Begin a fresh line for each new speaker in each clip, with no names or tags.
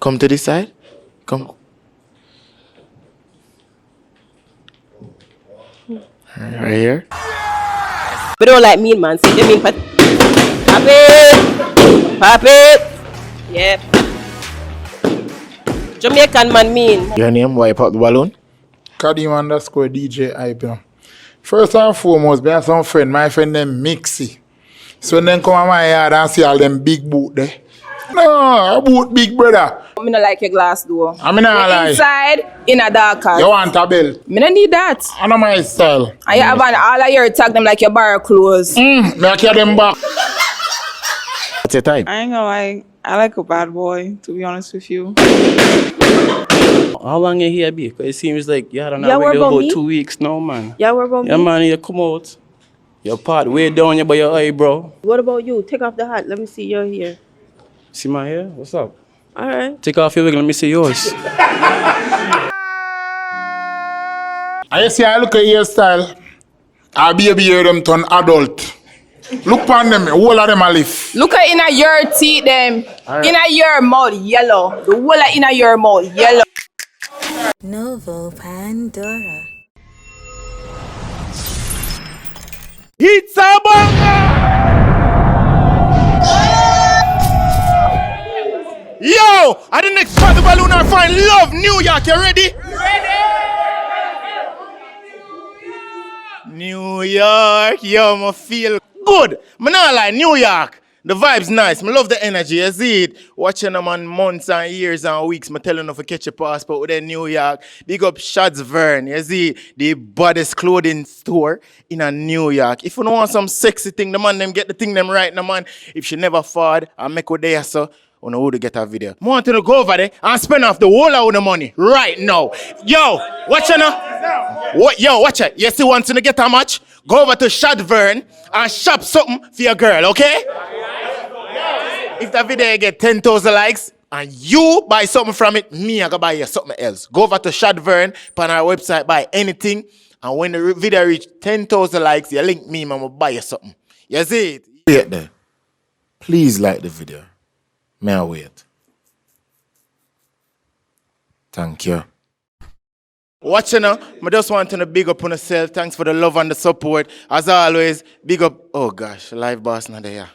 Come to this side. Come. Right here.
But don't like mean, man. See, they mean pop it. Pop it. Yeah. Jamaican man mean.
Your name? Why you pop the balloon?
Kadim_DJ hype, you know. First and foremost, I have some friend, my friend named Mixie. So then come to my yard and see all them big boot there. No, a boot big brother.
I don't like a glass door.
I mean, I lie.
Inside, in a dark house.
You want a belt?
I don't need that.
I know my style.
And you have all of your tag them like your bar clothes.
Me I carry them back.
What's your type?
I ain't gonna lie, I like a bad boy, to be honest with you.
How long you here be? Because it seems like you had on
Yeah,
a
what
radio
about
about
me?
2 weeks now, man.
Yeah, what about
Yeah,
me?
man, you come out. Your part way down here by your eyebrow.
What about you? Take off the hat. Let me see your hair.
See my hair? What's up?
All right.
Take off your wig, let me see yours.
I see I look at your style. I be them turn adult. Look on them, all of them a lift.
Look at inna your teeth them.
Alright.
Inna your mouth yellow. The whole of inna your mouth yellow.
Novo Pandora.
It's a Yo! I the next part of the balloon I find love New York. You ready? New York, yo, I feel good. I not lie, New York. The vibe's nice. I love the energy. You see it? Watching them on months and years and weeks. I'm telling them to catch a passport with them New York. Big up Shots Vern. You see the baddest clothing store in a New York. If you don't want some sexy thing, the man them get the thing them right now, man. If she never afford and make what they so. You know who to get a video. I want to go over there and spend off the whole of the money right now. Yo, watch it now. What? Yo, watch it. You see want to get how much? Go over to Shadvern and shop something for your girl, okay? If that video get 10,000 likes and you buy something from it, me I go buy you something else. Go over to Shadvern on our website, buy anything, and when the video reach 10,000 likes, you link me, man, will buy you something. You see it? Wait there. Please like the video. May I wait? Thank you. Watching now, I just want to big up on yourself. Thanks for the love and the support. As always, big up. Oh gosh, live boss not there.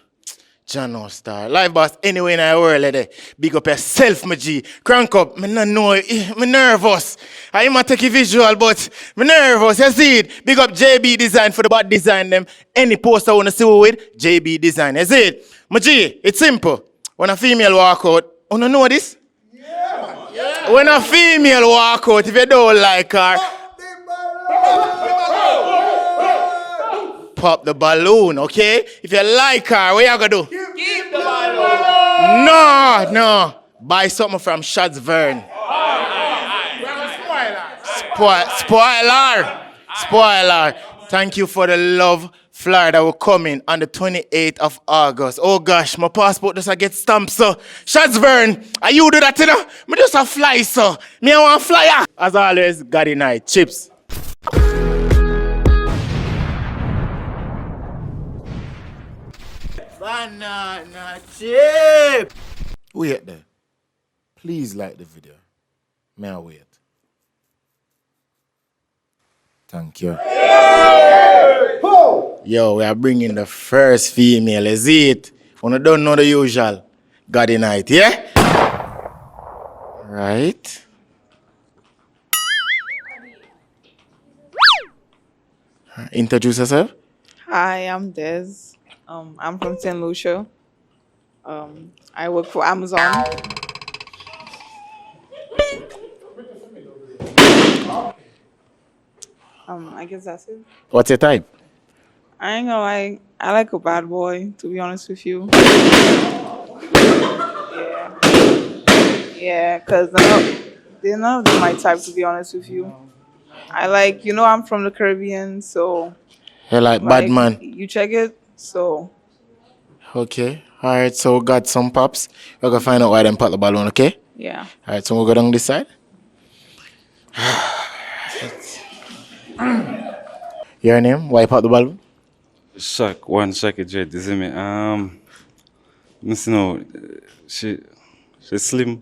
John no star. Live boss anywhere in the world there. Big up yourself, my G. Crank up. Me not know. Me nervous. I might take a visual, but me nervous. You see it? Big up JB Design for the bad design them. Any poster I want to see with JB Design. You see it? My G, it's simple. When a female walk out, you don't know this? Yeah. When a female walk out, if you don't like her, pop the balloon, okay? If you like her, what you gonna do? Keep the balloon. No. Buy something from Shots Vern. Spoiler. Thank you for the love. Florida will come in on the 28th of August. Oh gosh, my passport does get stamped, so. Shots Vern, are you do that, you know? Me just a fly, so. Me I want flyer. As always, Goddy night. Chips. Banana chip. Wait there. Please like the video. May I wait? Thank you. Yo, we are bringing the first female, is it? When you don't know the usual, Goddy night, yeah? Right. Introduce yourself.
Hi, I'm Des. I'm from St. Lucia. I work for Amazon. I guess that's it.
What's your type?
I ain't gonna lie, I like a bad boy, to be honest with you. Yeah, because they're none of them my type, to be honest with you. I like, I'm from the Caribbean, so.
You like bad man.
You check it, so.
Okay. Alright, so we got some pops. We're gonna find out why them pop the balloon, okay?
Yeah.
Alright, so we'll go down this side. Your name? Why pop the balloon?
Shock, 1 second, Jet, you see me? She slim.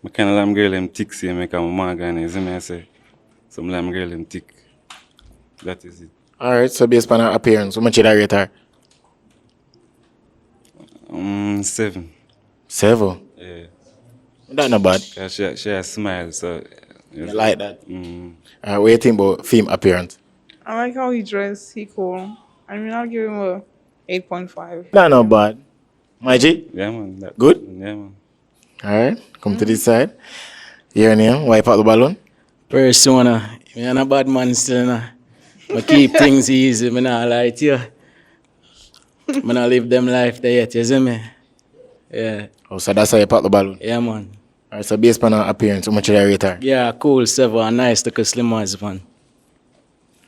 I kind of like girl them thick, see, make a magan, you see me, I say. Some lamb girl them thick. That is it.
Alright, so based on her appearance, how much you rate her?
7.
7.
Yeah.
That not bad.
Cause she has smile, so.
You like that?
Mm.
What do you think about female appearance?
I like how he dressed. He cool. I mean, I'll give him a 8.5.
That not bad. My G?
Yeah, man.
Good?
Yeah, man.
Alright, come to this side. Your name, wipe out the balloon.
Persona. Me and a bad man still nah. I keep things easy, me not lie to you. Me not live them life there yet, you see me? Yeah.
Oh, so that's how you pop the balloon.
Yeah, man.
Alright, so based on her appearance, how much you rate her?
Yeah, cool, 7, nice, look a slim as man.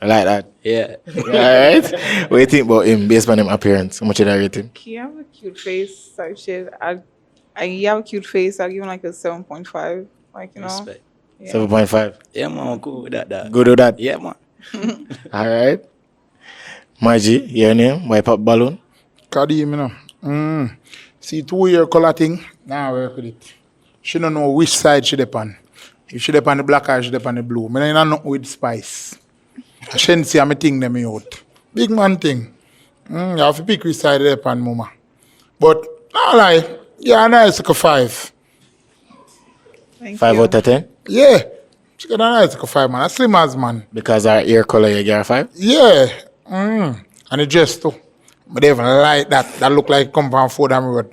I like that.
Yeah.
Alright. What do you think about him based on him appearance? How much you rate him?
He have a cute face type shit. He have a cute face. I'll give him like a 7.5. Like, you know.
Respect.
Yeah.
7.5.
Yeah, man, cool with that.
Good with that?
Yeah, man.
Alright. Margie, your name, wipe up balloon.
Kadim, you know. See 2-year color thing. Nah, work with it. She don't know which side she depend. If she depend the black or she depend the blue. Me not know with spice. I shouldn't see me thing them out. Big man thing. You have to pick which side they depend, mama. But not lie. Yeah, nice like a 5.
Thank
5
you.
out of 10.
Yeah. She got a nice like a 5, man. A slim as man.
Because her ear color, you get a 5.
Yeah. And the dress too. But they even like that. That look like come from Fordham Road.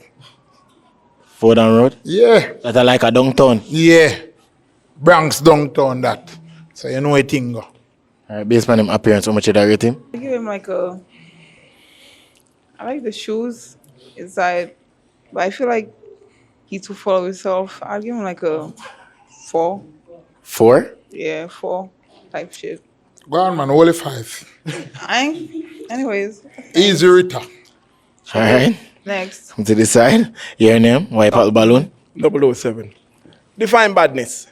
Fordham Road.
Yeah.
That are like a downtown.
Yeah. Bronx downtown that. So you know a thing go.
Alright, based on him appearance, how much you rate him?
I give him like a. I like the shoes inside, but I feel like he's too full of himself. I'll give him like a 4.
4?
Yeah, 4 type shit.
Go on, man. Only 5.
Anyways,
Easy Rita.
Alright.
next.
Come to this side. Your name, wipe out the balloon.
007. Define badness.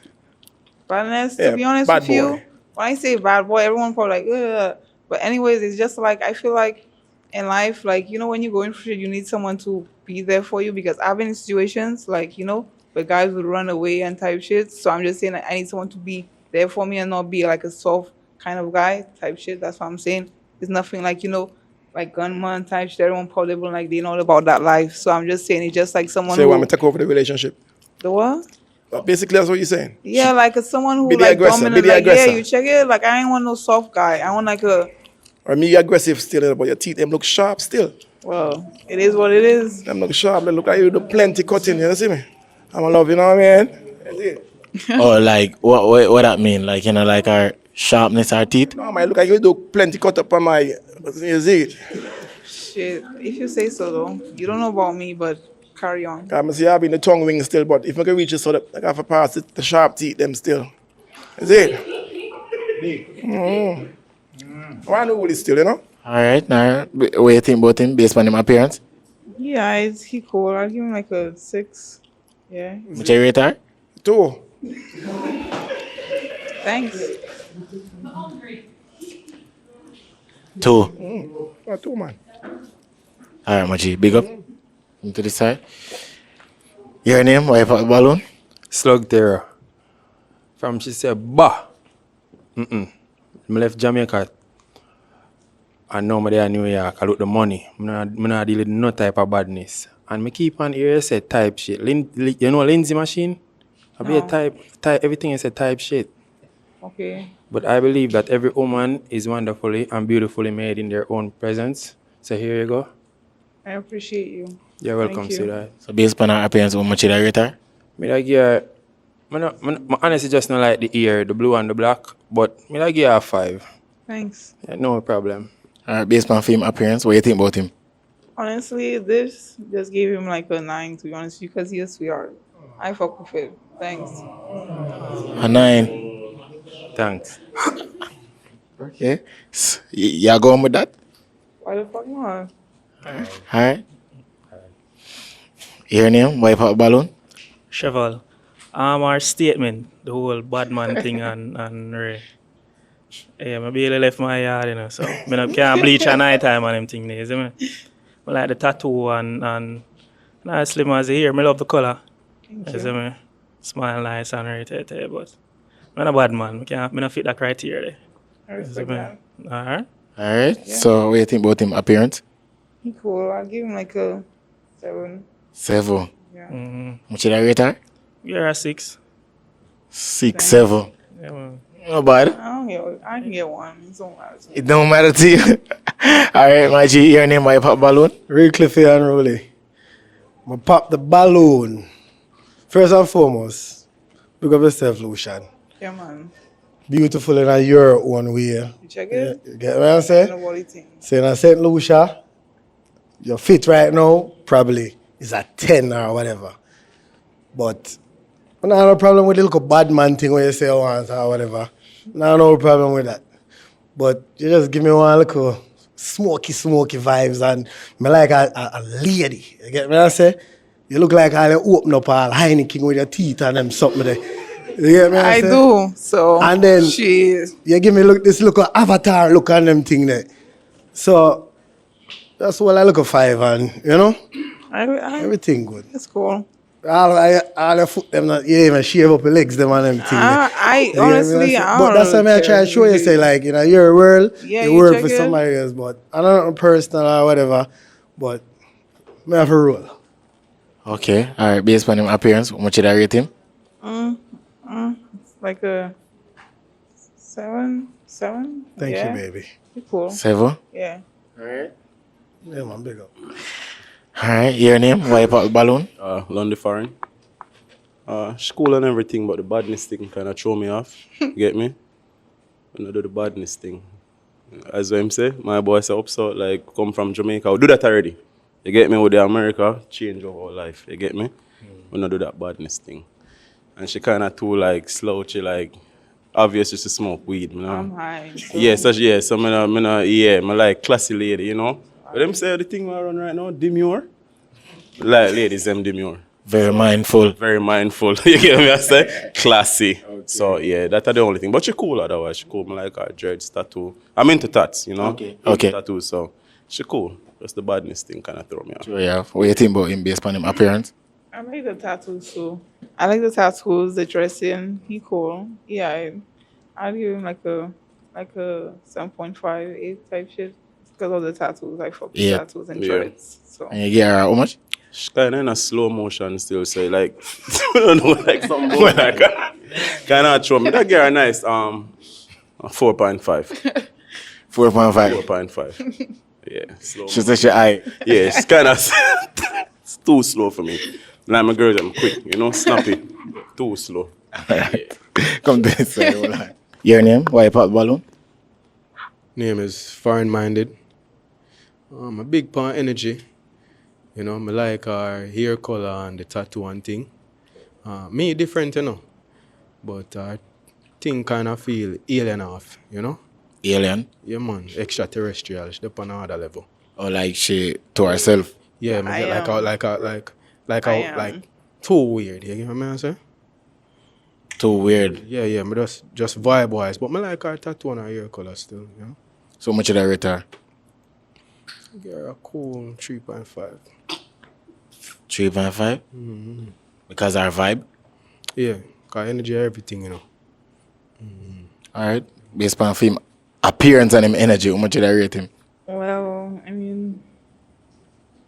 Badness,
Yeah,
to be honest
bad
with you,
boy.
when I say bad boy, everyone probably like, ugh. But anyways, it's just like, I feel like in life, like, you know, when you're going through shit, you need someone to be there for you, because I've been in situations, like, you know, where guys would run away and type shit. So I'm just saying, like, I need someone to be there for me and not be like a soft kind of guy type shit. That's what I'm saying. It's nothing like, you know, like gunman type shit. Everyone probably will like, they know about that life. So I'm just saying, it's just like someone
So you
who...
want me to take over the relationship?
The what?
But basically, that's what you're saying.
Yeah, like it's someone who
Be the
like
aggressor,
dominant,
be the
like yeah,
aggressor.
you check it. Like I ain't want no soft guy. I want like a,
Or me aggressive still, but your teeth them look sharp still.
well, it is what it is.
Them look sharp. They look like you do plenty cutting. You see me? I'm a love, you know what I mean? That's it.
Oh, like, what that mean? Like, you know, like our sharpness, our teeth?
No, man, look like you do plenty cut up on my. You see it?
Shit, if you say so though. You don't know about me, but carry on.
I see you having the tongue ring still, but if I can reach it so that I have to pass it, the sharp teeth them still. You see it? Why know it still, you know?
Alright, now, what do you think about him based on him appearance?
Yeah, he cool. I'll give him like a 6. Yeah.
Which you rate her?
2.
Thanks.
2.
2, man.
Alright, Maji, big up. Come to this side. Your name, wipe out the balloon.
Slug Terror. From she said, bah. I left Jamaica. And now I'm there in New York. I look the money. I'm not dealing with no type of badness. And I keep on here say type shit. You know Lindsay machine? I be a
No.
type, everything is a type shit.
Okay.
But I believe that every woman is wonderfully and beautifully made in their own presence. So here you go.
I appreciate you.
You're welcome,
Thank you.
sweetheart.
So based on her appearance, how much you rate her?
Me like give her, I honestly just not like the ear, the blue and the black. But me like give her a 5.
Thanks.
Yeah, no problem.
Alright, based on film appearance, what do you think about him?
Honestly, this just gave him like a 9 to be honest, because he's a sweetheart. I fuck with it. Thanks.
A 9.
Thanks.
Okay. Y'all going with that?
Why the fuck not?
Alright. Your name, wipe out the balloon.
Cheval. Our statement, the whole bad man thing and Ray. Yeah, I barely left my yard, you know, so I can't bleach at night time and them thing there, you see me? I like the tattoo and not as slim as the hair. I love the colour.
Thank
You
you.
see me? smile nice and everything, but I'm a bad man. I not fit that criteria.
I respect that.
Alright.
Alright. So what do you think about him appearance?
He cool. I'll give him like a 7.
7.
Yeah.
Much should I rate her?
You're a 6.
6, 7.
Yeah, man.
Not bad.
I can get 1. It don't matter to me.
It don't matter to you. Alright, my G, your name by pop balloon?
Real Cliffy and Rolly. I pop the balloon. First and foremost, look up yourself, Lucian.
Yeah, man.
Beautiful in your own way.
You check it?
You get what I'm saying?
Nobody think.
Saying in St. Lucia, your fit right now probably is a 10 or whatever. But I don't have no problem with the little bad man thing where you say once or whatever. No problem with that. But you just give me one little smoky vibes and me like a lady. You get what I say? You look like I open up all Heineken with your teeth and them something there. You get me?
I do. So
and then
you
give me this look avatar look on them thing there. So that's what I look at 5 and you know? Everything good.
That's cool.
All the foot them not even shave up the legs them and them thing.
I honestly
but that's why I try to show you say like, you know, you're a world, you work for somebody else, but I don't know personal or whatever, but I have a rule.
Okay, alright, based on him appearance, how much should I rate him?
Like a 7.
Thank you, baby.
You're cool.
7?
Yeah.
Alright.
Yeah, man, big up.
Alright, your name? Why pop balloon?
London Foreign. School and everything, but the badness thing kind of throw me off. You get me? When I do the badness thing. As I'm say, my boy say up so like come from Jamaica. I do that already. You get me? With the America, change our whole life. You get me? When I do that badness thing. And she kind of too like slouchy, like obviously she smoke weed. You know?
I'm high.
So I like classy lady, you know? But them say the thing I run right now, demure. Like ladies, them demure.
Very mindful.
Very mindful. You get me? I say classy. Okay. So yeah, that's the only thing. But she cool otherwise. She cool. I like her dreads, tattoo. I'm into tats, you know?
Okay.
Tattoo, so she cool. Just the badness thing kind of throw me off.
Sure, yeah. What do you think about him based on him appearance?
I like the tattoos too. I like the tattoos, the dressing. He cool. Yeah, I'd give him like a 7.5, 8 type shit because of the tattoos. I fuck with tattoos and dreads. So.
And you get her how much?
She's kind of in a slow motion still, so like I don't know, like some boy like kind of throw me. That girl nice. 4.5.
4.5.
4.5. Yeah, slow.
She said she eye.
Yeah, it's kind of it's too slow for me. Like my girls, I'm quick, you know, snappy. Too slow. Yeah.
Come this side. Your name? Why pop balloon?
Name is Foreign Minded. I'm a big pan energy. You know, I like our hair color and the tattoo and thing. Me different, you know. But I thing kind of feel alien off, you know.
Alien?
Yeah, man. Extraterrestrial. She's up on another level.
Or like she to herself?
Yeah, man. Like too weird. You get what I'm saying?
Too weird.
Yeah. Me just vibe wise, but I like her tattoo and her hair color still. You know.
So much of that rate her?
Give her a cool 3.5.
3.5?
Mm-hmm.
Because our vibe?
Yeah, cause energy everything, you know.
Mm-hmm. Alright. Based on him appearance and him energy, how much did I rate him?
Well, I mean,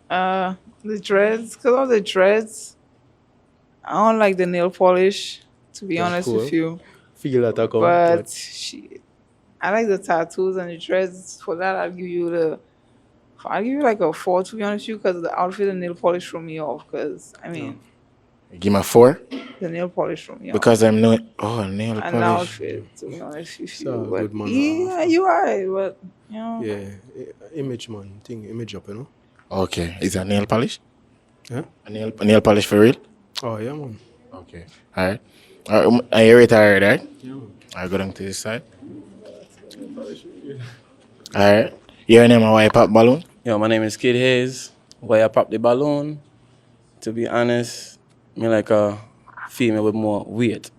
the dreads, because of the dreads, I don't like the nail polish, to be honest with you.
Feel that I come.
But I like the tattoos and the dreads. For that, I'll give you like a 4, to be honest with you, because the outfit and nail polish threw me off. Because, I mean...
Give me a 4?
The nail polish threw me off.
Because I'm nail polish.
And the outfit, to be honest with you.
So good man.
Yeah, you are, but, you know...
Yeah, image man, image up, you know.
Okay, is that nail polish?
Yeah?
A nail polish for real?
Oh, yeah, man.
Okay. Alright. I rate her, right?
Yeah, man.
I'll go down to this side. Alright. Your name, why pop balloon?
Yo, my name is Kid Hayes. Why I pop the balloon? To be honest, me like a female with more weight.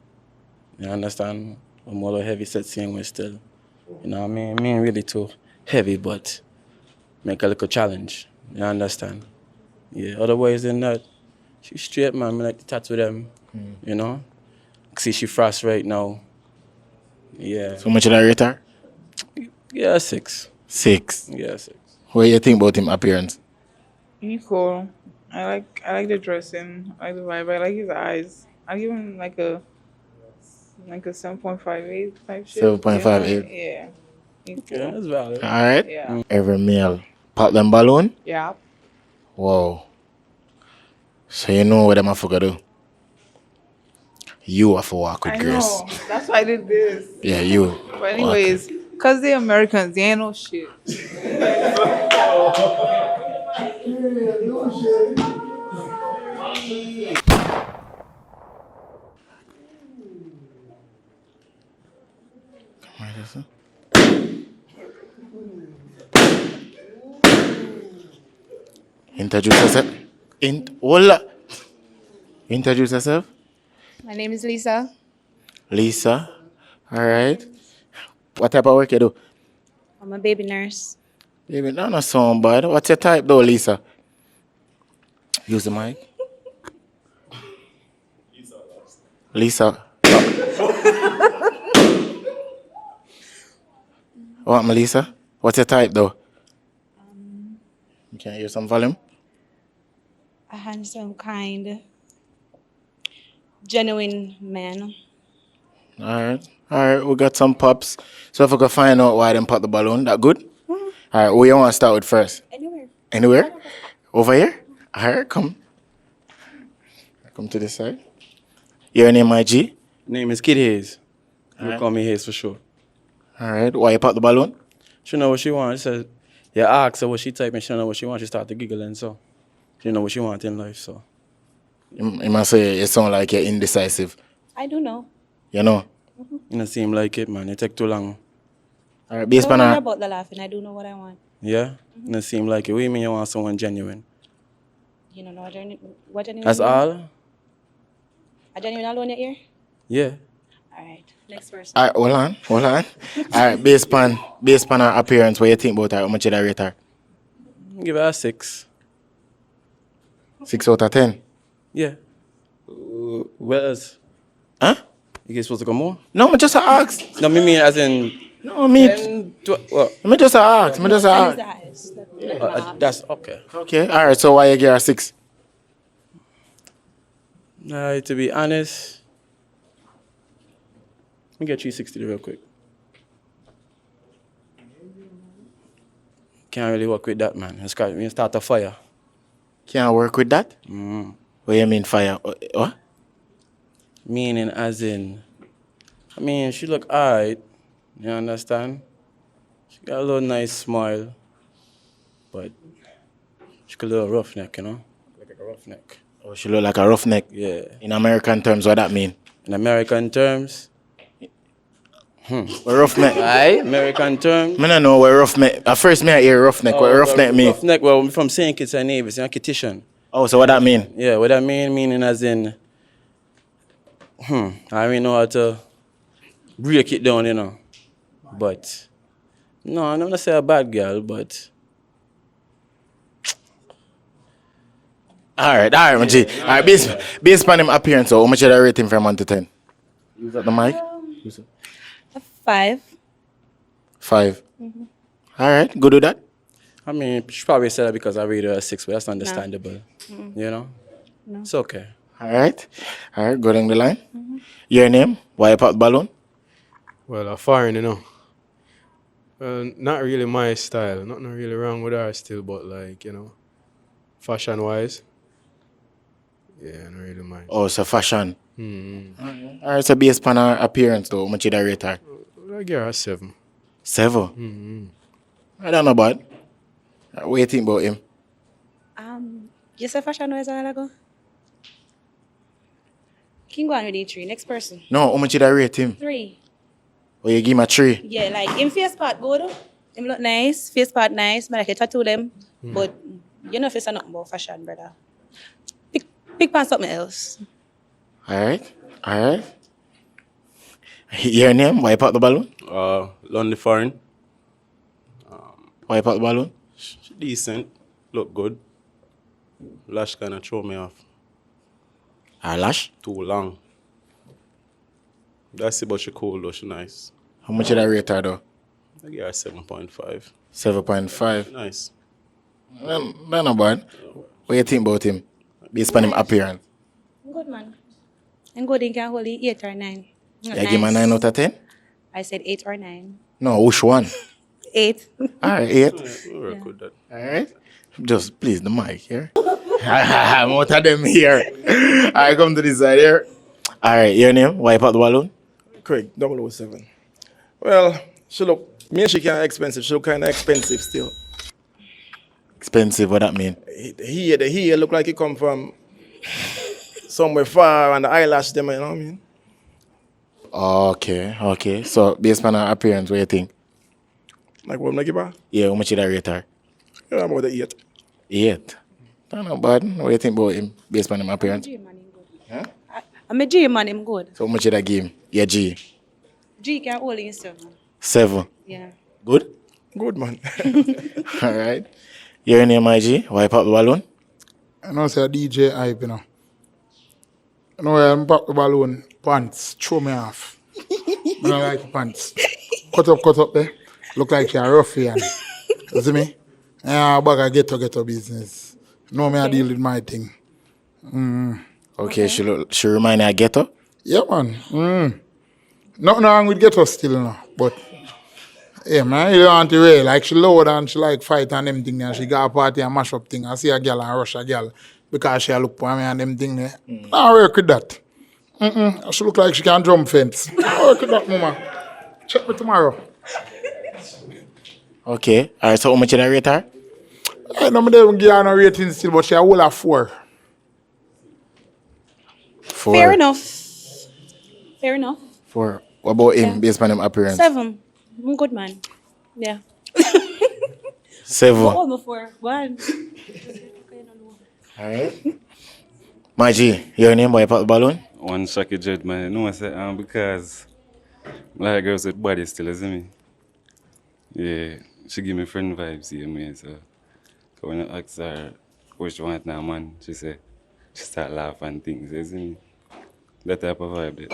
You understand? I'm more heavy set seeing we still. You know what I mean? Me ain't really too heavy, but make a little challenge. You understand? Yeah, otherwise than that, she straight man, me like to tattoo them. You know? See, she fast right now. Yeah.
So much did I rate her?
Yeah, 6.
6.
Yeah, 6.
What do you think about him appearance?
Equal. I like the dressing. I like the vibe. I like his eyes. I give him like a 7.58 type shit.
7.58.
Yeah. Equal.
Yeah, that's valid.
Alright.
Yeah.
Every male pop them balloon.
Yeah.
Wow. So you know what them have to do? You have to walk with
I
grace.
know. That's why I did this.
Yeah, you.
But anyways, cause they're Americans, they ain't no shit.
Introduce yourself. Hola. Introduce yourself.
My name is Lisa.
Lisa. Alright. What type of work you do?
I'm a baby nurse.
Baby, that not sound bad. What's your type though, Lisa? Use the mic. Lisa. What, Melissa? What's your type though? Can I hear some volume?
A handsome, kind, genuine man.
Alright, we got some pops. So if we can find out why them pop the balloon, that good? Alright, who you want to start with first? Anywhere? Over here? Alright, come. Come to this side. Your name, my G?
Name is Kid Hayes. You
Alright.
call me Hayes for sure.
Alright, why you pop the balloon?
She know what she wants. She said, you ask her what she type and she know what she wants. She start to giggling, so she know what she wants in life, so.
You must say you sound like you're indecisive.
I do know.
You know?
You don't seem like it, man. It take too long.
Alright, based
Don't
on
worry
our...
about the laughing. I do know what I want.
Yeah? You don't seem like it. What do you mean you want someone genuine?
You don't know what genuine
That's
mean?
all?
A genuine alone in your ear?
Yeah.
All right. Next person.
Alright, hold on. Alright, based on her appearance, what you think about her? How much did I rate her?
Give her a 6.
6 out of 10.
Yeah. Where else?
Huh?
You guys supposed to come more?
No, I just asked.
No, me mean as in...
No, me.
10, what?
Me just ask. Me just ask.
That's okay.
Okay, alright, so why you give her 6?
To be honest, let me get 360 real quick. Can't really work with that, man. You start a fire.
Can't work with that?
Mm.
What do you mean fire? What?
Meaning as in, I mean, she look alright. You understand? She got a little nice smile, but she got a little roughneck, you know? Like a roughneck.
Oh, she look like a roughneck?
Yeah.
In American terms, what that mean?
In American terms?
What roughneck?
Aye, American terms.
I don't know what roughneck. At first, me I hear roughneck. What roughneck mean?
Roughneck, well, I'm from St. Kitts and Nevis, I'm a Kittitian.
Oh, so what that mean?
Yeah, what that meaning as in, I don't even know how to break it down, you know. But, no, I'm not gonna say a bad girl, but...
Alright, my G. Alright, based on him appearance, so how much did I rate him from 1 to 10? Use up the mic.
A 5.
5. Alright, good with that.
I mean, she probably said that because I rated her a 6, but that's understandable. You know?
No.
It's okay.
Alright, go down the line. Your name? Why you pop the balloon?
Well, a foreign, you know. Not really my style. Nothing really wrong with her still, but like, you know, fashion-wise, yeah, not really mine.
Oh, so fashion. Alright, so based on her appearance though, how much did I rate her?
I give her a 7.
7? I don't know bad. What do you think about him?
You said fashion wise a while ago? Can go on with the 3. Next person.
No, how much did I rate him?
3.
Oh, you give him a 3?
Yeah, like him face part good. Him look nice. Face part nice. But like you tattoo them. But you know if it's nothing about fashion, brother. Pick on something else.
Alright. Your name? Why you pop the balloon?
London foreign.
Why you pop the balloon?
She decent. Look good. Lash kind of throw me off.
Eyelash?
Too long. That's it, but she cool though, she nice.
How much did I rate her though?
I give her 7.5.
7.5.
Nice.
That's not bad. What you think about him? Based on him appearance.
Good man. I'm good. You can hold it 8 or 9.
You give him a 9 out of 10?
I said 8 or 9.
No, which one?
8.
Alright, 8.
We'll work with that.
Alright. Just please the mic here. Most of them here. Alright, come to this side here. Alright, your name? Wipe out the balloon.
Craig, 007. Well, me and she kind of expensive. She look kind of expensive still.
Expensive, what that mean?
The hair look like it come from somewhere far, and the eyelash them, you know what I mean?
Okay. So, based on her appearance, what do you think?
Like what I'm give her?
Yeah, how much did I rate her?
Yeah, about the 8.
8. That's not bad. What do you think about him, based on his appearance?
I'm a G man, I'm good.
So, how much did I give him? Yeah, G.
G can hold in 7.
7.
Yeah.
Good?
Good, man.
Alright. Your name, IG? Wipe out the balloon?
I know say DJ hype, you know. I know I'm pop the balloon, pants, throw me off. I don't like the pants. Cut up there. Look like you're a ruffian. You see me? Yeah, bag a ghetto business. No, me I deal with my thing.
Okay, she remind you of ghetto?
Yeah, man. Nothing wrong with ghetto still, you know. But, yeah, man, you don't want to wear. Like, she loud and she like fight and them thing. And she got a party and mash up thing. I see a girl and rush a girl because she look for me and them thing there. I work with that. She look like she can drum fence. I work with that, mama. Check me tomorrow.
Okay. Alright, so how much did I rate her?
I don't even give her no rating still, but she a whole of 4.
4.
Fair enough.
4. What about him, based on his appearance?
7. I'm good man. Yeah.
7.
Oh, no 4. 1.
Alright. My G, your name, wipe out the balloon?
One shocky jet, man. No, I said, because like girls with body still, isn't me? Yeah, she give me friend vibes here, man. So when I asked her what she want now, man, she said, she start laughing and things, isn't me? That type of vibe there.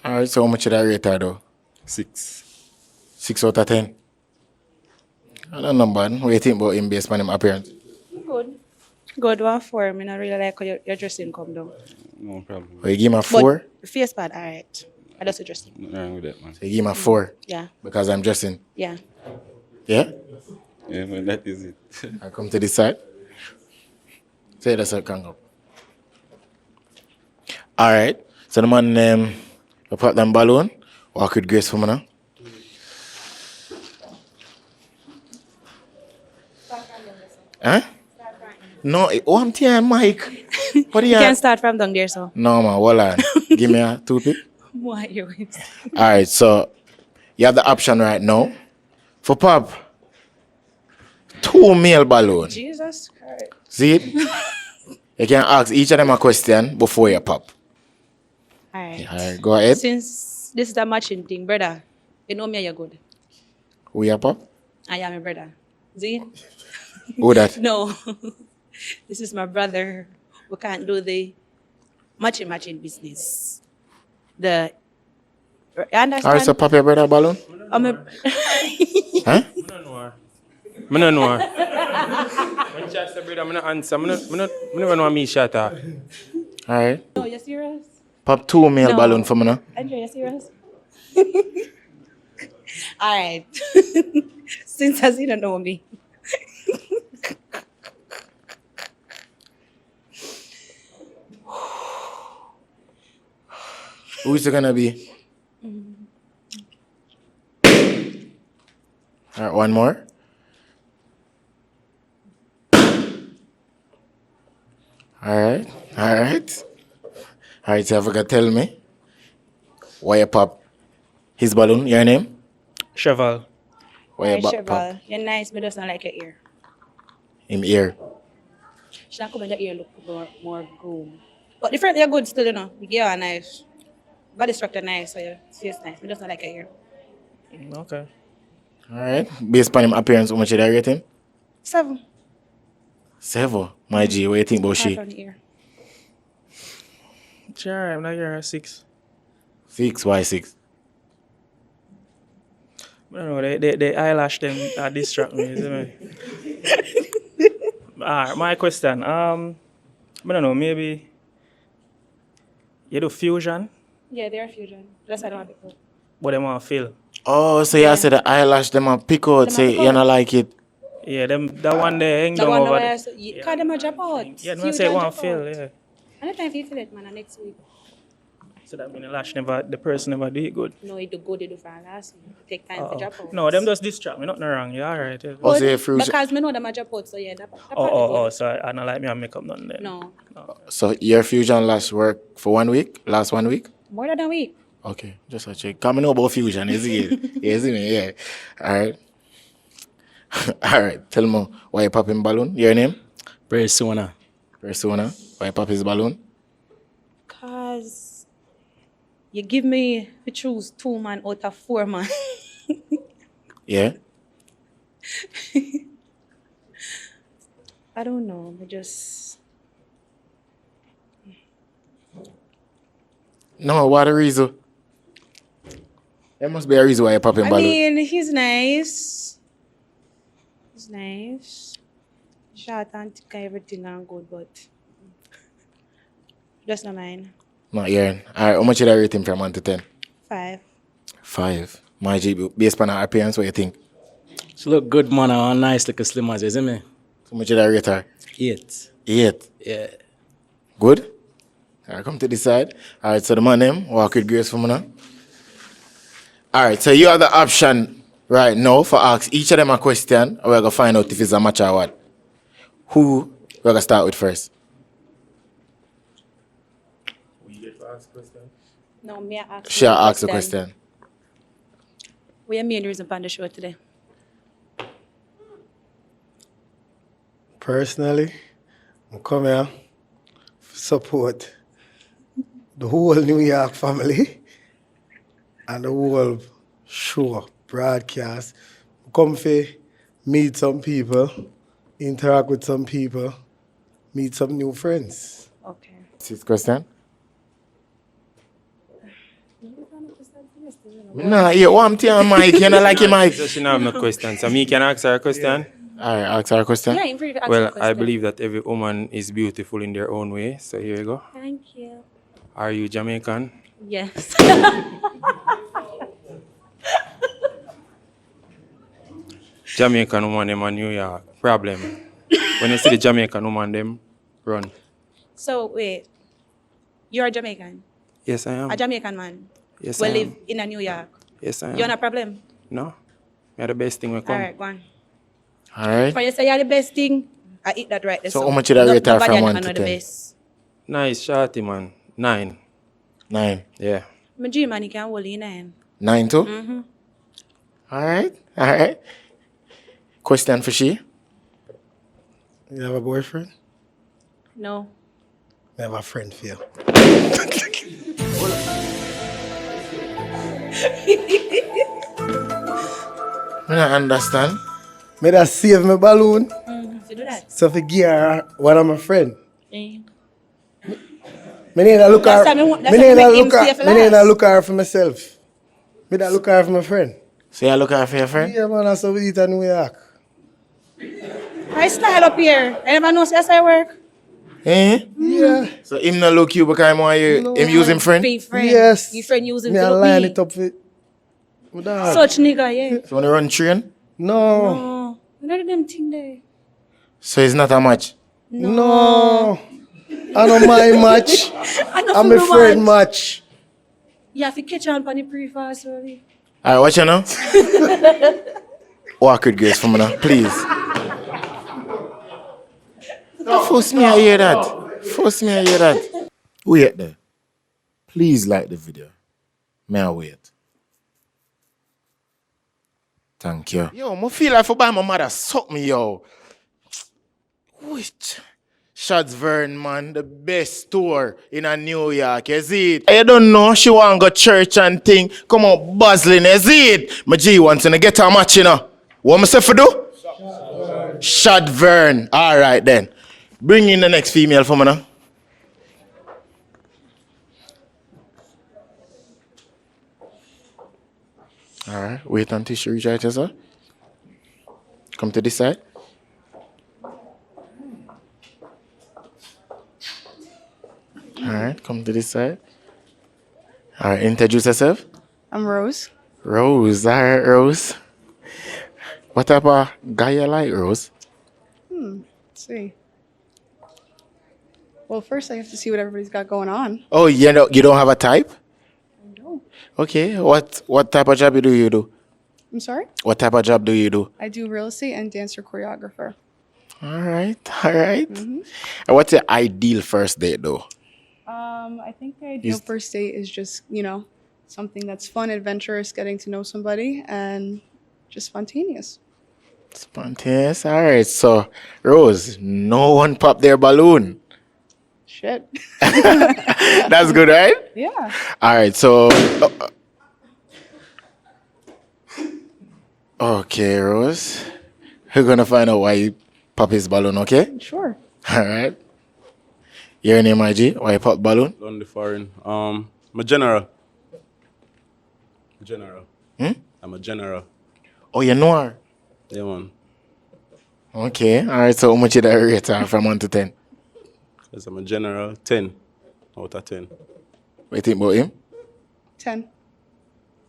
Alright, so how much did I rate her though?
6.
6 out of 10. I don't know, man. What do you think about him based on his appearance?
Good 1 4. I mean, I really like how your dressing come down.
No problem.
Well, you give him a 4?
But the face part, alright. I just dressing.
Nothing wrong with that, man.
So you give him a 4?
Yeah.
Because I'm dressing?
Yeah.
Yeah?
Yeah, man, that is it.
I come to this side. Say that's a kango. Alright. So the man we put them balloon. Walk with grace for me now. Huh? No, I'm telling Mike. What do you
You can start from down there, so.
No, man, hold on. Give me a toothpick.
Why you?
Alright, so you have the option right now. For pop, 2 male balloon.
Jesus Christ.
See it? You can ask each of them a question before you pop.
Alright.
Alright, go ahead.
Since this is a matching thing, brother, you know me, you're good.
Who you pop?
I am a brother. See?
Who that?
No. This is my brother. We can't do the matching business. You understand?
Alright, so pop your brother balloon?
I'm a...
Huh?
I don't know. When she say brother, I don't answer. I don't know me shut up.
Alright.
No, you serious?
Pop 2 male
No.
balloon for me now.
Andrew, you serious? Alright. Since as you don't know me.
Who is it gonna be? Alright, one more. Alright. Alright, so you forgot to tell me why you pop his balloon, your name?
Cheval.
Why you
Alright,
pop
Cheval. You're nice, but just not like your ear.
him ear?
She not come in the ear look more groom. But the front you're good still, you know. You give her nice. Body structure nice, so your face nice, but just not like your ear.
Okay.
Alright. Based on him appearance, how much did I rate him?
7.
7. My G, what do you think about
Apart
she?
from the ear.
Sure, I'm not here 6.
6, why 6?
I don't know, they eyelash them distract me, isn't it? My question. I don't know, maybe you do fusion,
Yeah, they're fusion. That's why I don't have it.
but they want to fill.
Oh, so you said the eyelash them a pick out,
Them a
say
pick
you
out.
not like it.
Yeah, them one they hang
The
down
one
over
where
there.
because them a drop out.
Yeah, them say want to
Fusion
fill,
drop out.
yeah.
Anytime you fill it, man, next week.
So that means the person never do it good.
No, it do good, it do for last week. Take time to drop out.
No, them just distract me, nothing wrong. Yeah, alright. Yeah.
Oh, so you
Because me know them a drop out, so yeah, that part
Oh,
good.
so I don't like me and make up nothing there.
No,
So your fusion lash work for 1 week? Last 1 week?
more than a week.
Okay, just a check. Come know about fusion, is it? Is it? Yeah. Alright. Alright. Tell me why you popping balloon? Your name?
Persona.
Persona. Why you pop his balloon?
Cause you give me to choose 2 man out of 4 man.
Yeah.
I don't know. I just
No, what the reason? There must be a reason why you popping
I
balloon.
mean, he's nice. He's nice. Short and thick and everything and good, but just not mine.
Not hearing. Alright, how much did I rate him from 1 to 10?
5.
5. My G, based on her appearance, what you think?
She look good, man. And nice, like a slim as isn't me?
How much did I rate her?
8.
8.
Yeah.
Good? Alright, come to this side. Alright, so the man name, walk with grace for me now. Alright, so you have the option right now for ask each of them a question, and we're gonna find out if it's a match or what. Who we're gonna start with first?
No, me I ask.
She ask the question.
What your main reason for the show today?
Personally, I come here to support the whole New York family and the whole show, broadcast. I come to meet some people, interact with some people, meet some new friends.
Okay.
What's his question? Nah, yeah, one thing, Mike. You don't like him, Mike.
So she don't have no question. So me can ask her a question?
Alright, ask her a question.
Yeah, you're free to ask
Well,
a
I
question.
believe that every woman is beautiful in their own way. So here you go.
Thank you.
Are you Jamaican?
Yes.
Jamaican woman them in New York. Problem. When you see the Jamaican woman them, run.
So wait, you're a Jamaican?
Yes, I am.
A Jamaican man?
Yes,
We
I
live
am.
in a New York.
Yes, I am.
You're not a problem?
No. You're the best thing we come.
Alright, go on.
Alright.
For you say you're the best thing, I eat that right there.
So how much did I rate her
Nobody
from
I
1
know
to
the
10?
best.
Nice, shorty, man. 9.
9.
Yeah.
My G man, he can hold you 9.
9 too?
Mm-hmm.
Alright. Question for she?
You have a boyfriend?
No.
I have a friend for you.
I don't understand.
Me that save my balloon.
So do that.
So for give her one of my friend.
Eh.
Me need to look
That's
her.
why me want- that's
Me
why
need
me
to
make him
look her.
safe
Me need to
last.
look her for myself. Me that look her for my friend.
So you look out for your friend?
Yeah, man. That's how we eat in New York.
I style up here. I never know that's how I work.
Eh?
Yeah.
So him not look you because him want you, him use him friend?
Be friend.
Yes.
You friend using
Me
to
I
look
line
me.
it up for with that.
Such nigga, yeah.
So when you run train?
No.
No. None of them thing there.
So it's not a match?
No. I don't mind much.
I know
I'm
for
a
the
friend
match.
much.
You have to catch on for the pre-fast, sorry.
Alright, watch you now. Walk with grace for me now, please. Force me to hear that. Force me to hear that. Wait there. Please like the video. May I wait? Thank you. Yo, I feel like for buy my mother suck me, yo. Which? Shots Vern, man, the best store in a New York, is it? I don't know, she want go church and thing. Come on, buzzling, is it? My G wants to get her match, you know. What myself for do? Shot Vern. All right, then. Bring in the next female for me now. Alright, wait until she reach out to sir. Come to this side. Alright, come to this side. Alright, introduce yourself.
I'm Rose.
Rose, alright, Rose. What type of guy you like, Rose?
Let's see. Well, first I have to see what everybody's got going on.
Oh, you don't have a type? Okay, what type of job do you do?
I'm sorry?
What type of job do you do?
I do real estate and dancer choreographer.
Alright, alright.
Mm-hmm.
And what's your ideal first date though?
I think the ideal first date is just, something that's fun, adventurous, getting to know somebody, and just spontaneous.
Spontaneous, alright. So, Rose, no one popped their balloon.
Shit.
That's good, right?
Yeah.
Alright, so... okay, Rose. We're gonna find out why you pop his balloon, okay?
Sure.
Alright. Your name, IG? Why you pop balloon?
On the foreign. I'm a general. General. I'm a general.
Oh, you know her?
Yeah, man.
Okay, alright, so how much you that rate her from 1 to 10?
Because I'm a general, 10 out of 10.
What you think about him?
10.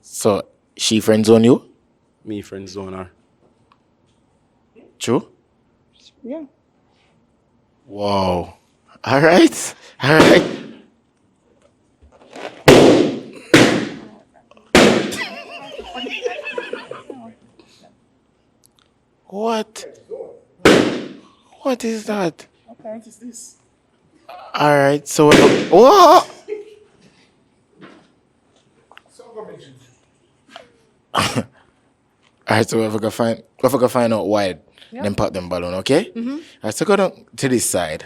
So, she friend zone you?
Me friend zone her.
True?
Yeah.
Wow. Alright. Alright. What? What is that?
Okay. What is this?
Alright, so whoa! Alright, so if we can find out why then pop them balloon, okay? Alright, so go down to this side.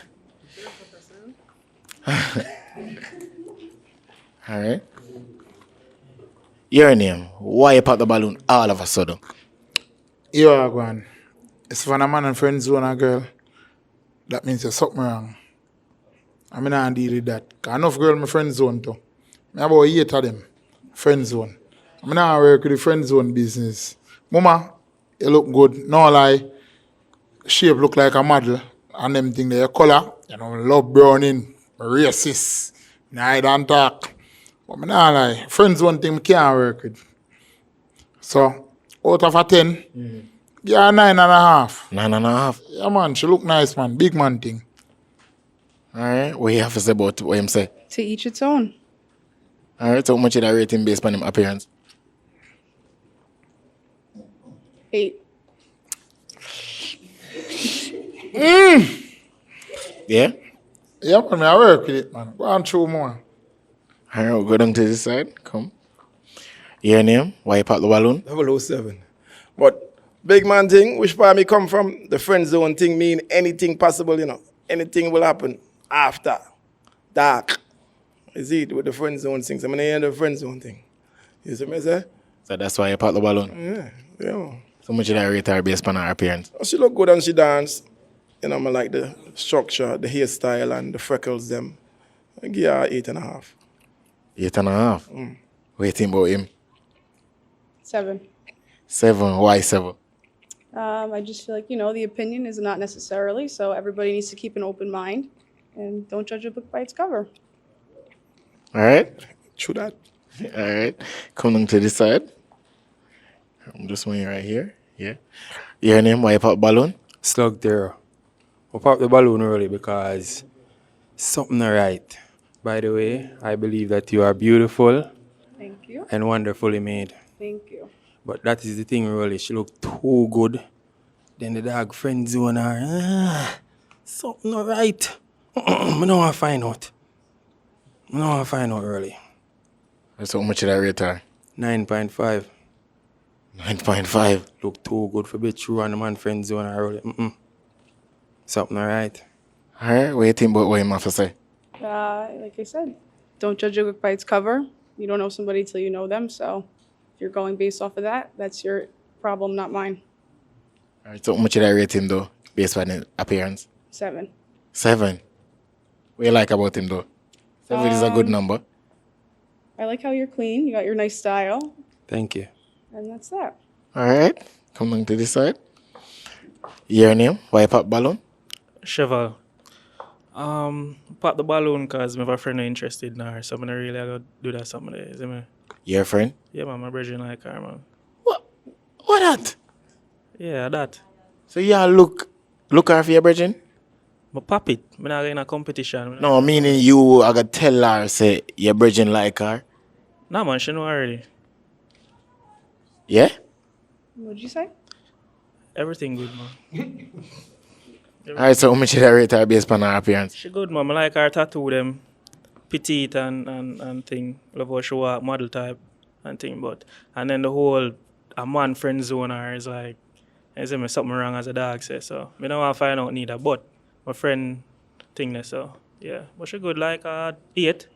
Alright. Your name. Why you pop the balloon all of a sudden?
Yo, Agwan. It's when a man and friend zone a girl. That means there's something wrong. I mean, I deal with that. Cause enough girl my friend zone too. I about 8 of them. Friend zone. I mean, I work with the friend zone business. Mama, you look good. No lie. Shape look like a model. And them thing there, color. Love browning. Racist. I don't talk. But I not lie. Friend zone thing I can't work with. So, out of a 10, yeah, 9.5.
9.5?
Yeah, man. She look nice, man. Big man thing.
Alright, what you have to say about what him say?
To each its own.
Alright, so how much you that rate him based on him appearance?
8.
Yeah?
Yeah, man. I work with it, man. Go on through more.
Alright, we'll go down to this side. Come. Your name? Why you pop the balloon?
007. But big man thing, which part me come from, the friend zone thing mean anything possible, Anything will happen after dark. Is it with the friend zone things? I mean, I hear the friend zone thing. You see me say?
So that's why you pop the balloon?
Yeah.
So much you that rate her based on her appearance?
She look good and she dance. I like the structure, the hairstyle and the freckles them. I give her 8.5.
8.5? What you think about him?
7.
7? Why 7?
I just feel like, the opinion is not necessarily, so everybody needs to keep an open mind and don't judge a book by its cover.
Alright?
True that.
Alright. Come down to this side. I'm just one right here. Yeah. Your name? Why you pop balloon?
Slug there. We pop the balloon early because something right. By the way, I believe that you are beautiful.
Thank you.
And wonderfully made.
Thank you.
But that is the thing, really. She looked too good. Then the dog friend zone her. Something not right. I don't want to find out. I don't want to find out early.
So how much did I rate her?
9.5.
9.5?
Look too good for be true and the man friend zone her early. Something not right.
Alright, what do you think about what him have to say?
Like I said, don't judge a book by its cover. You don't know somebody till you know them, so if you're going based off of that, that's your problem, not mine.
Alright, so how much did I rate him though, based on his appearance?
7.
7? What you like about him though? 7 is a good number.
I like how you're clean. You got your nice style.
Thank you.
And that's that.
Alright. Come on to this side. Your name? Why pop ballon?
Cheval. Pop the balloon because I have a friend who interested in her. So I'm not really going to do that something there. See me?
Your friend?
Yeah, man. My brother like her, man.
What that?
Yeah, that.
So you look her for your brethren?
But pop it. I'm not in a competition.
No, meaning you I gotta tell her say your brethren like her.
Nah, man. She know already.
Yeah?
What'd you say?
Everything good, man.
Alright, so how much should I rate her based on her appearance?
She good, man. I like her tattoo, them petite and thing. Love how she walk, model type and thing. But and then the whole a man friend zone her is like, I say me something wrong as a dog say. So me don't want to find out neither. But my friend thing there, so yeah. But she good like 8.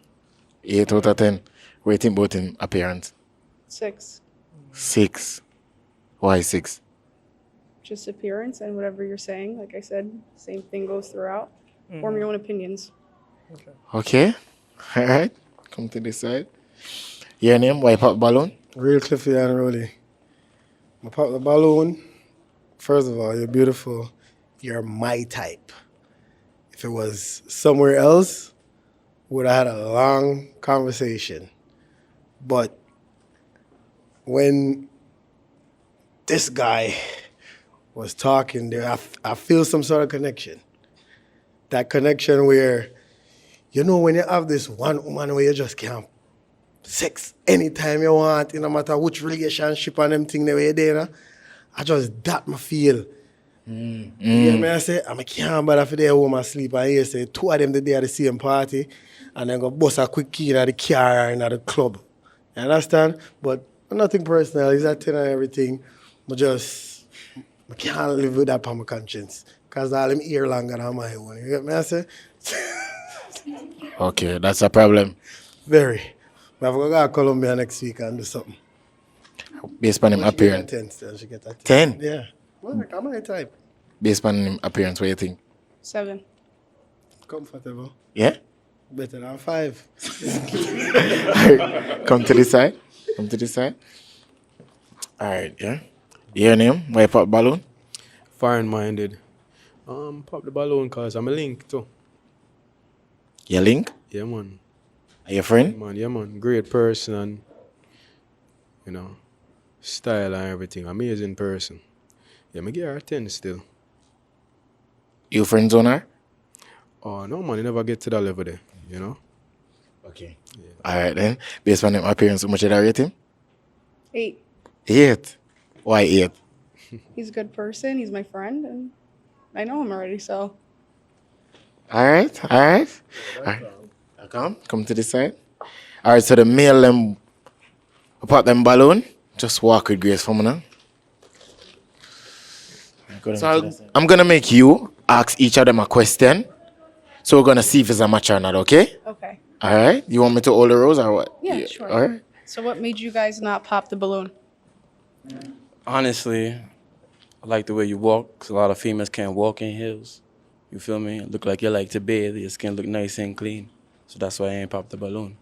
8 out of 10. Rating about in appearance.
6.
6. Why 6?
Just appearance and whatever you're saying. Like I said, same thing goes throughout. Form your own opinions.
Okay. Alright. Come to this side. Your name? Why pop balloon?
Real Cliffy and Rolly. I pop the balloon. First of all, you're beautiful. You're my type. If it was somewhere else, would have had a long conversation. But when this guy was talking there, I feel some sort of connection. That connection where, you know, when you have this one woman where you just can't sex anytime you want, no matter which relationship and them thing the way you're there, I just that me feel. Yeah, me I say, I can't bother for their home asleep and you say 2 of them the day at the same party and then go bust a quick key in the car or in the club. You understand? But nothing personal, it's a 10 and everything. But just, I can't live with that on my conscience. Because all them ear longer than my own. You get me I say?
Okay, that's a problem.
Very. But I'm going to go to Colombia next week and do something.
Based on him appearance.
10 still, she get a
10?
Yeah. Well, I'm my type.
Based on him appearance, what do you think?
7.
Comfortable.
Yeah?
Better than 5.
Come to this side. Come to this side. Alright, yeah. Your name? Why pop balloon?
Foreign-minded. Pop the balloon because I'm a link too.
Your link?
Yeah, man.
Are you a friend?
Yeah, man. Great person and, you know, style and everything. Amazing person. Yeah, me give her a 10 still.
You friends on her?
Oh, no, man. You never get to that level there, you know?
Okay. Yeah. Alright then. Based on him appearance, how much did I rate him?
8.
8. Why 8?
He's a good person. He's my friend, and I know him already, so.
Alright. Come to this side. Alright, so the male them pop them balloon. Just walk with grace for me now. So I'm gonna make you ask each of them a question. So we're gonna see if it's a match or not, okay?
Okay.
Alright. You want me to hold the rose or what?
Yeah, sure.
Alright.
So what made you guys not pop the balloon?
Honestly, I like the way you walk, 'cause a lot of females can't walk in heels. You feel me? Look like you like to bathe. Your skin look nice and clean. So that's why I ain't popped the balloon.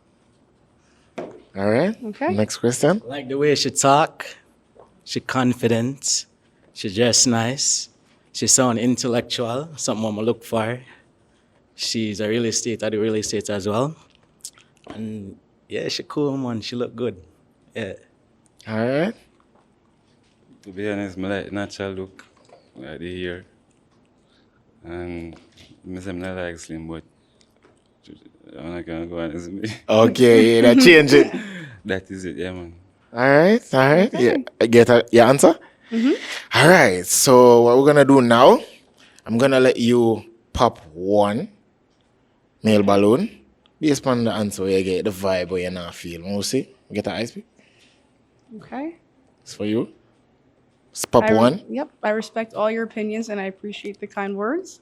Alright.
Okay.
Next question.
I like the way she talk. She confident. She dress nice. She sound intellectual. Something I'm look for. She's a real estate. I do real estate as well. And yeah, she cool, man. She look good. Yeah.
Alright.
To be honest, I like natural look. Like the hair. And I say I not like slim, but I'm not gonna go honest with me.
Okay, yeah, that change it.
That is it, yeah, man.
Alright. Yeah. Get your answer? Alright, so what we're gonna do now, I'm gonna let you pop 1 male balloon. Based on the answer, you get the vibe where you're not feeling. We'll see. Get an ice pick.
Okay.
It's for you. Just pop 1.
Yep. I respect all your opinions, and I appreciate the kind words.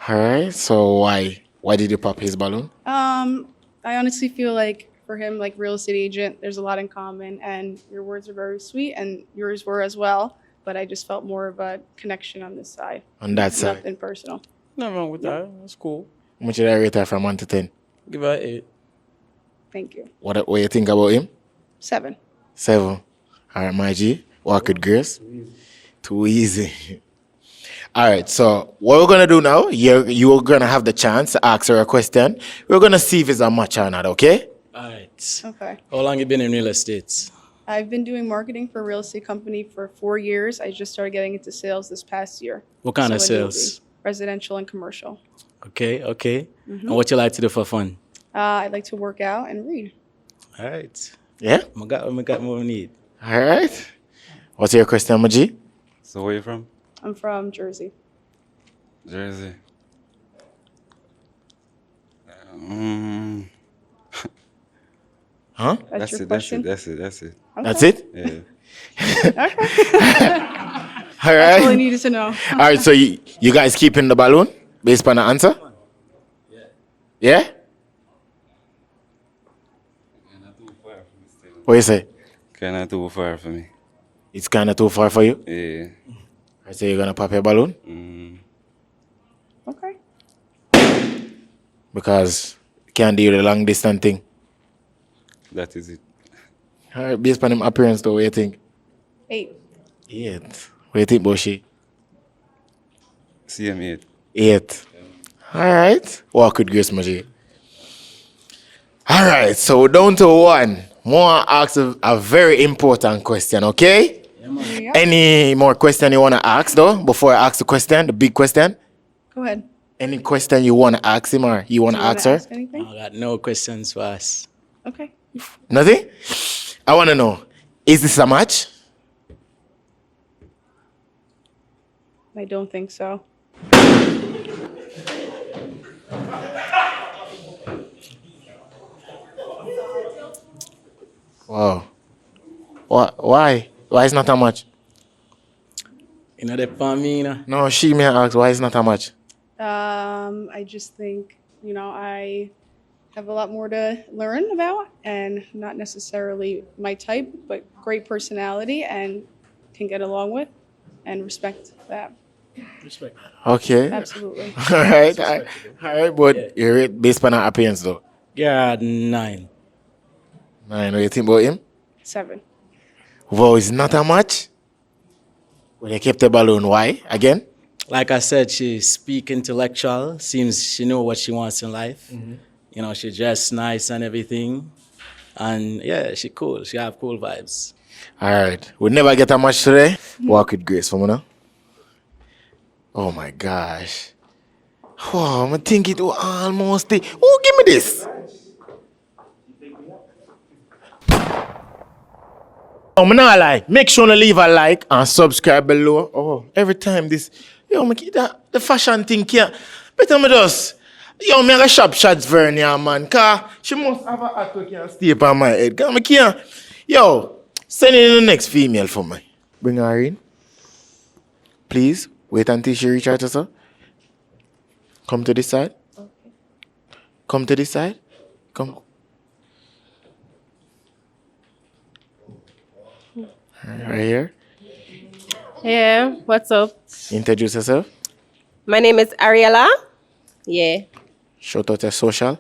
Alright, so why did you pop his balloon?
I honestly feel like for him, like real estate agent, there's a lot in common, and your words are very sweet, and yours were as well. But I just felt more of a connection on this side.
On that side.
Nothing personal.
Nothing wrong with that. That's cool.
How much did I rate her from 1 to 10?
Give her 8.
Thank you.
What you think about him?
7.
7. All right, my G. Walk with grace. Too easy. All right, so what we're gonna do now, you're gonna have the chance to ask her a question. We're gonna see if it's a match or not, okay?
All right.
Okay.
How long you been in real estate?
I've been doing marketing for a real estate company for 4 years. I just started getting into sales this past year.
What kind of
So a newbie.
sales?
Residential and commercial.
Okay, okay.
Mhm.
And what you like to do for fun?
I like to work out and read.
All right.
Yeah?
I got what we need.
All right. What's your question, Maji?
So where you from?
I'm from Jersey.
Jersey.
Huh?
That's your
it.
question?
That's it.
Okay.
That's it?
Yeah.
All right.
That's all I needed to know.
All right, so you guys keeping the balloon based on the answer? Yeah? What you say?
Kind of too far for me.
It's kind of too far for you?
Yeah.
I say you're gonna pop your balloon?
Okay.
Because you can't do the long distance thing.
That is it.
All right, based on him appearance though, what do you think?
8.
8. What do you think, Boshi?
CM 8.
8. All right. Walk with grace, Maji. All right, so we're down to 1. More ask a very important question, okay? Any more question you want to ask though before I ask the question, the big question?
Go ahead.
Any question you want to ask him or you want to ask her?
Anything?
I got no questions for us.
Okay.
Nothing? I want to know, is this a match?
I don't think so.
Wow. Why? Why is not a match?
You know, the for me, you know?
No, she may ask why is not a match.
I just think, I have a lot more to learn about and not necessarily my type, but great personality and can get along with and respect that.
Respect.
Okay.
Absolutely.
All right. All right, but you rate based on her appearance though.
Yeah, 9.
9. What do you think about him?
7.
Wow, it's not a match? When you kept the balloon, why? Again?
Like I said, she speak intellectual. Seems she know what she wants in life. You know, she dress nice and everything. And yeah, she cool. She have cool vibes.
All right. We'll never get a match today. Walk with grace for me now. Oh my gosh. Wow, I think it was almost the... Oh, give me this. Oh, I'm not lie. Make sure to leave a like and subscribe below. Oh, every time this... Yo, me keep that the fashion thing here. Better me just... Yo, me have a shop shots for her now, man. Cause she must have a hat that can stay up on my head. Cause me can't... Yo, send in the next female for me. Bring her in. Please, wait until she reach out to us. Come to this side. Okay. Come to this side. Come. Right here.
Yeah, what's up?
Introduce yourself.
My name is Ariella. Yeah.
Shout out your social.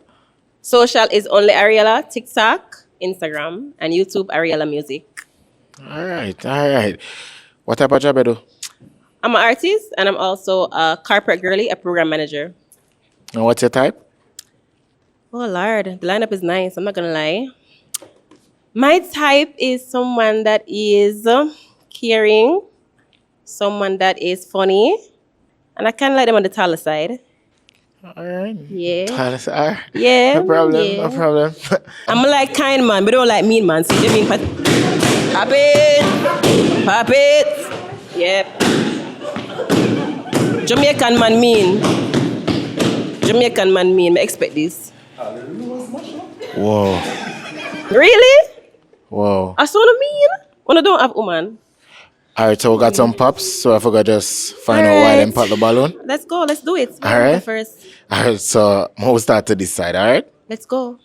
Social is only Ariella, TikTok, Instagram, and YouTube, Ariella Music.
All right. What type of job you do?
I'm an artist, and I'm also a corporate girly, a program manager.
And what's your type?
Oh, Lord, the lineup is nice. I'm not going to lie. My type is someone that is caring, someone that is funny, and I kind of like them on the taller side.
All right.
Yeah.
Taller side.
Yeah.
No problem.
Yeah.
No problem.
I'm like kind man, but don't like mean man. See, you mean pop it. Yep. Jamaican man mean. I expect this.
Whoa.
Really?
Whoa.
I saw the mean. When I don't have woman.
All right, so we got some pops. So I forgot just find out why them pop the balloon.
Let's go. Let's do it.
All right.
First.
All right, so we'll start to this side. All right.
Let's go.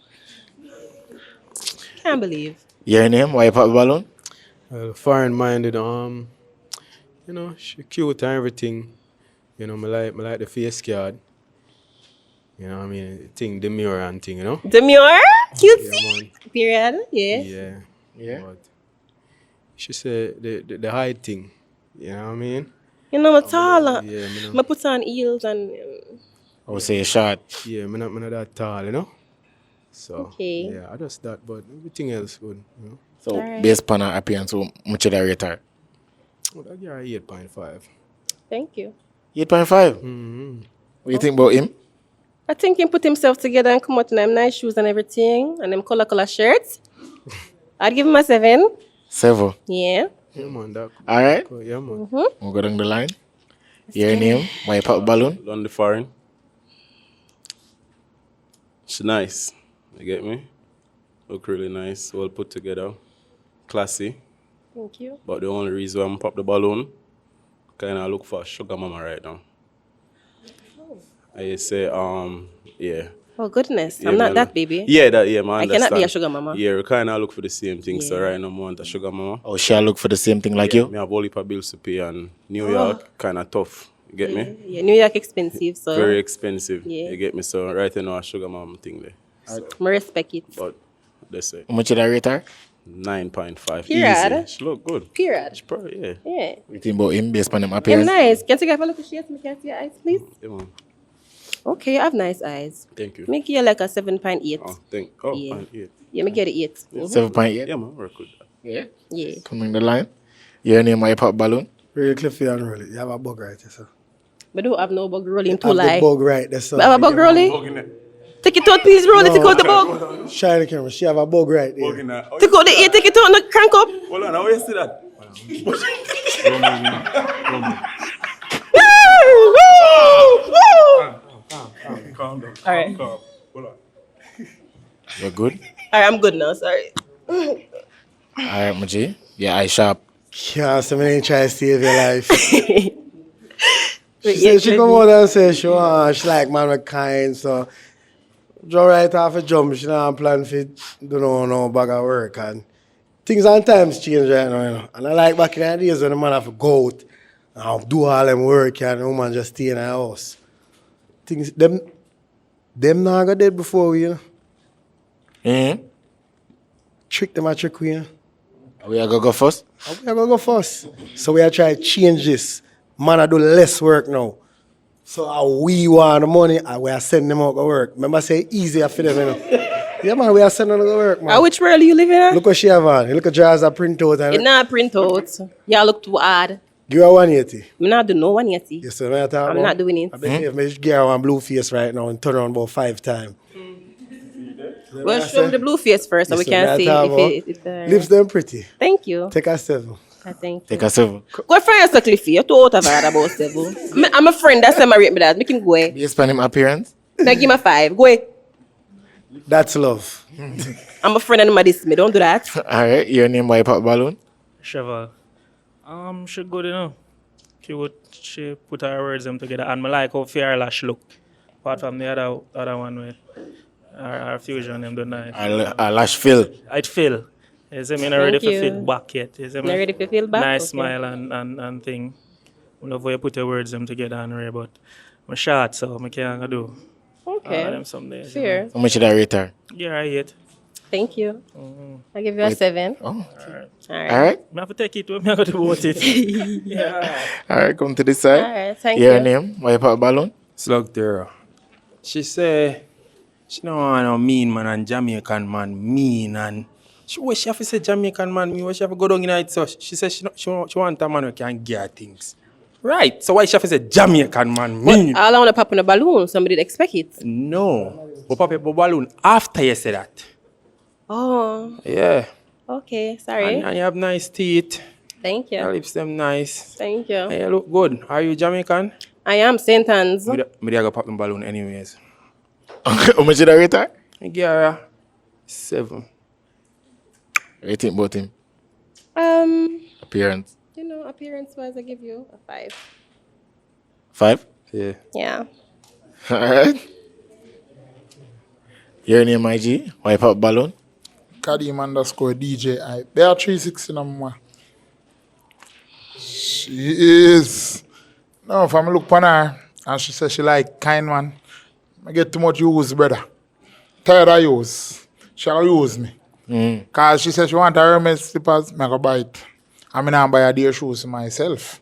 Can't believe.
Your name? Why you pop the balloon?
Foreign-minded. She cute and everything. Me like the face card.
You know what I mean? Thing, demure and thing, you know?
Demure? Cutesy?
Yeah, man.
Period. Yeah.
Yeah.
Yeah.
But she said the height thing. You know what I mean?
You know, I'm tall.
Yeah, me know.
I put on heels and.
I would say short.
Yeah, me not that tall, you know? So,
Okay.
yeah, I just that, but everything else good, you know?
So,
Alright.
based on her appearance, how much would I rate her?
Well, I give her 8.5.
Thank you.
8.5.
Mm-hmm.
What do you think about him?
I think he put himself together and come out in them nice shoes and everything, and them color shirts. I'd give him a 7.
7.
Yeah.
Yeah, man, that.
All right.
Yeah, man.
We'll go down the line. Your name? Why pop balloon?
On the foreign. She's nice. You get me? Look really nice. Well put together. Classy.
Thank you.
But the only reason I'm pop the balloon, kind of look for a sugar mama right now. I say, yeah.
Oh goodness,
Yeah,
I'm not
man.
that baby.
Yeah, that yeah, man.
I cannot be a sugar mama.
Yeah, we kind of look for the same thing. So
Yeah.
right now, I want a sugar mama.
Oh, she look for the same thing like you?
Me have all heap of bills to pay, and New York kind of tough. You get me?
Yeah, New York expensive, so
Very expensive.
Yeah.
You get me? So right now, a sugar mama thing there.
I respect it.
But that's it.
How much did I rate her?
9.5.
Period.
Easy. She look good.
Period.
She probably, yeah.
Yeah.
What do you think about him based on him
I'm
appearance?
nice. Can you have a look at shades? Can I see your eyes, please?
Yeah, man.
Okay, you have nice eyes.
Thank you.
Make you like a 7.8.
Yeah.
8. Yeah, me get it 8.
Yeah.
7.8?
Yeah, man. Work with that.
Yeah.
Yeah.
Coming the line. Your name, why pop balloon?
Really Cliffy and Rolly. You have a bug right there, sir.
But don't have no bug rolling too
Have the
like.
bug right there, sir.
But have a bug rolling? Take it out, please, roll it. Take out the bug.
Shine the camera. She have a bug right there.
Take out the ear, take it out, and crank up.
Hold on, how you see that?
Calm down.
All right.
Calm. Hold on.
You're good?
All right, I'm good now. Sorry.
All right, Maji. Yeah, eye sharp.
Yeah, so I ain't try to save your life.
Wait,
She said she come out and say she like man with kind, so draw right off a jump. She not plan for do no bag of work, and things and times change right now, you know. And I like back in the days when the man have to go out and do all them work and the woman just stay in the house. Things them not got dead before we, you know.
Mm-hmm.
Trick them a trick we, you know.
We are going to go first?
We are going to go first. So we are trying to change this. Man, I do less work now. So we want the money, we are sending them out to work. Remember I say easier for them, you know. Yeah, man, we are sending them to work, man.
Which world you living in?
Look what she have on. Look at jars of printout.
It not print out. Y'all look too hard.
Give her 180.
I'm not doing no 180.
Yes, sir. I'm
not doing it.
I bet if I give her one blue face right now and turn around about 5 times.
Well, show me the blue face first so we can see if it's
Lips them pretty.
Thank you.
Take a 7.
Thank you.
Take a 7.
Go find yourself, Cliffy. You're too out of it about 7. I'm a friend that's rate me that. Make him go away.
Based on him appearance?
Now give him a 5. Go away.
That's love.
I'm a friend and my diss me. Don't do that.
All right. Your name, why pop balloon?
Cheval. She good, you know. She put her words them together, and I like how fair lash look. Apart from the other one where our fusion them done nice.
Our lash fill.
It fill. You see, me not ready
Thank
for
you.
feel back yet. You see,
Not ready for feel back?
Nice
Okay.
smile and thing. I love how you put your words them together and rare, but I'm short, so I can't do.
Okay.
All of them someday.
Fair.
How much did I rate her?
Yeah, I hate.
Thank you. I give you a 7.
Oh.
All right.
All right.
I have to take it. I'm going to vote it. Yeah.
All right, come to this side.
All right, thank
Your
you.
name, why pop balloon?
Slug Terror. She say she don't want no mean man and Jamaican man mean and she have to say Jamaican man mean. Why she have to go down in it? So she says she want a man who can get things. Right. So why she have to say Jamaican man mean?
All I want to pop in a balloon. Somebody would expect it.
No. But pop a balloon after you say that.
Oh.
Yeah.
Okay. Sorry.
And you have nice teeth.
Thank you.
Your lips them nice.
Thank you.
And you look good. Are you Jamaican?
I am St. Anne's.
Me go pop the balloon anyways.
How much did I rate her?
I give her a 7.
What do you think about him? Appearance?
You know, appearance-wise, I give you a 5.
5?
Yeah.
Yeah.
All right. Your name, IG? Why pop balloon?
Kadim_DJ. They are 360 number. She is. No, if I look upon her and she says she like kind man, I get too much use, brother. Tired of use. She'll use me. Cause she said she want her Hermes slippers, I go buy it. I mean, I buy a dear shoes myself.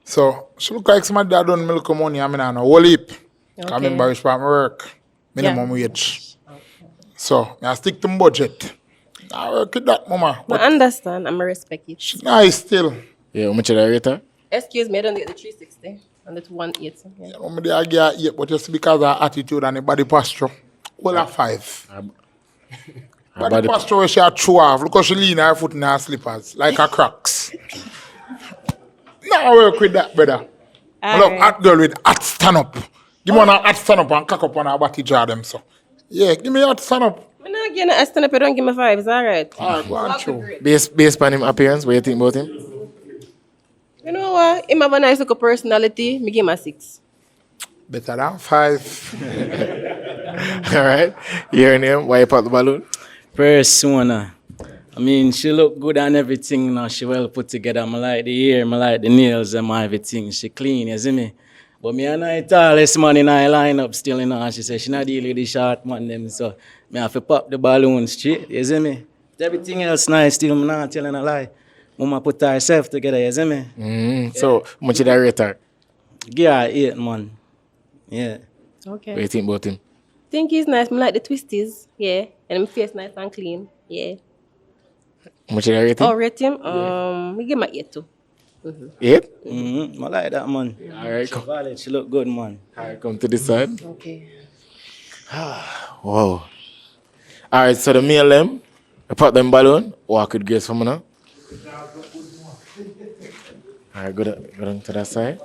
So she look like somebody that don't milk money. I mean, I know whole heap. Okay. I remember which part my work. Minimum wage. So I stick to my budget. I work with that, mama.
I understand. I'm respect it.
She's nice still.
Yeah, how much did I rate her?
Excuse me, I don't get the 360 and the 218. Yeah.
Mama, I give her 8, but just because of her attitude and the body posture. Well, a 5. Body posture where she had chew off. Look how she lean her foot in her slippers. Like a Crocs. No, I work with that, brother. Look, hot girl with hot stand up. Give me one hot stand up and cock up on her body jar them so. Yeah, give me hot stand up.
I'm not getting a stand up, you don't give me 5, it's alright.
Alright, go on, true.
Based on him appearance, what do you think about him?
You know what? Him have a nice little personality, me give him a 6.
Better than 5.
Alright. Your name, why you pop the balloon?
Persona. I mean, she look good and everything, you know. She well put together. I like the hair, I like the nails and everything. She clean, you see me? But me and I tallest man in her line up still, you know. And she said she not deal with the short man them, so me have to pop the balloon straight, you see me? Everything else nice still, I'm not telling a lie. Mama put herself together, you see me?
So, how much did I rate her?
Give her 8, man. Yeah.
Okay.
What do you think about him?
Think he's nice, I like the twisties, yeah. And him face nice and clean, yeah.
How much did I rate him?
Oh, rate him? We give him a 8 too.
8?
I like that, man.
Alright, come.
Valid, she look good, man.
Alright, come to this side.
Okay.
Wow. Alright, so the male them, I pop them balloon, walk with grace for me now. Alright, go down to that side.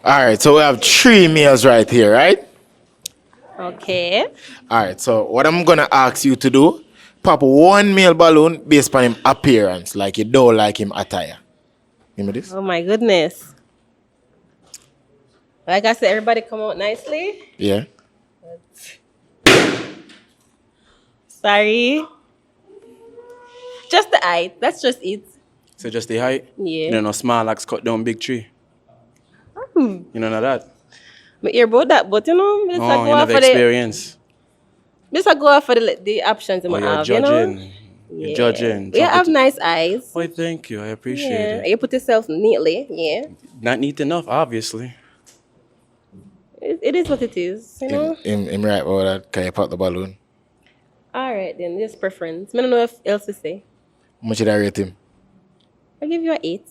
Alright, so we have 3 males right here, right?
Okay.
Alright, so what I'm gonna ask you to do, pop 1 male balloon based on him appearance, like you don't like him attire. Give me this.
Oh my goodness. Like I said, everybody come out nicely.
Yeah.
Sorry. Just the height. That's just it.
So just the height?
Yeah.
You don't know small axe cut down big tree? You don't know that?
I hear about that, but you know, just
No,
go
you
off
never
for the
experience.
just go off for the options in
Oh,
my
you're
have, you know.
judging. You're judging.
You have nice eyes.
Oh, thank you. I appreciate
Yeah.
it.
You put yourself neatly, yeah.
Not neat enough, obviously.
It is what it is, you know.
Him right about that, can you pop the balloon?
All right, then, just preference. I don't know if else to say.
How much did I rate him?
I'll give you an 8.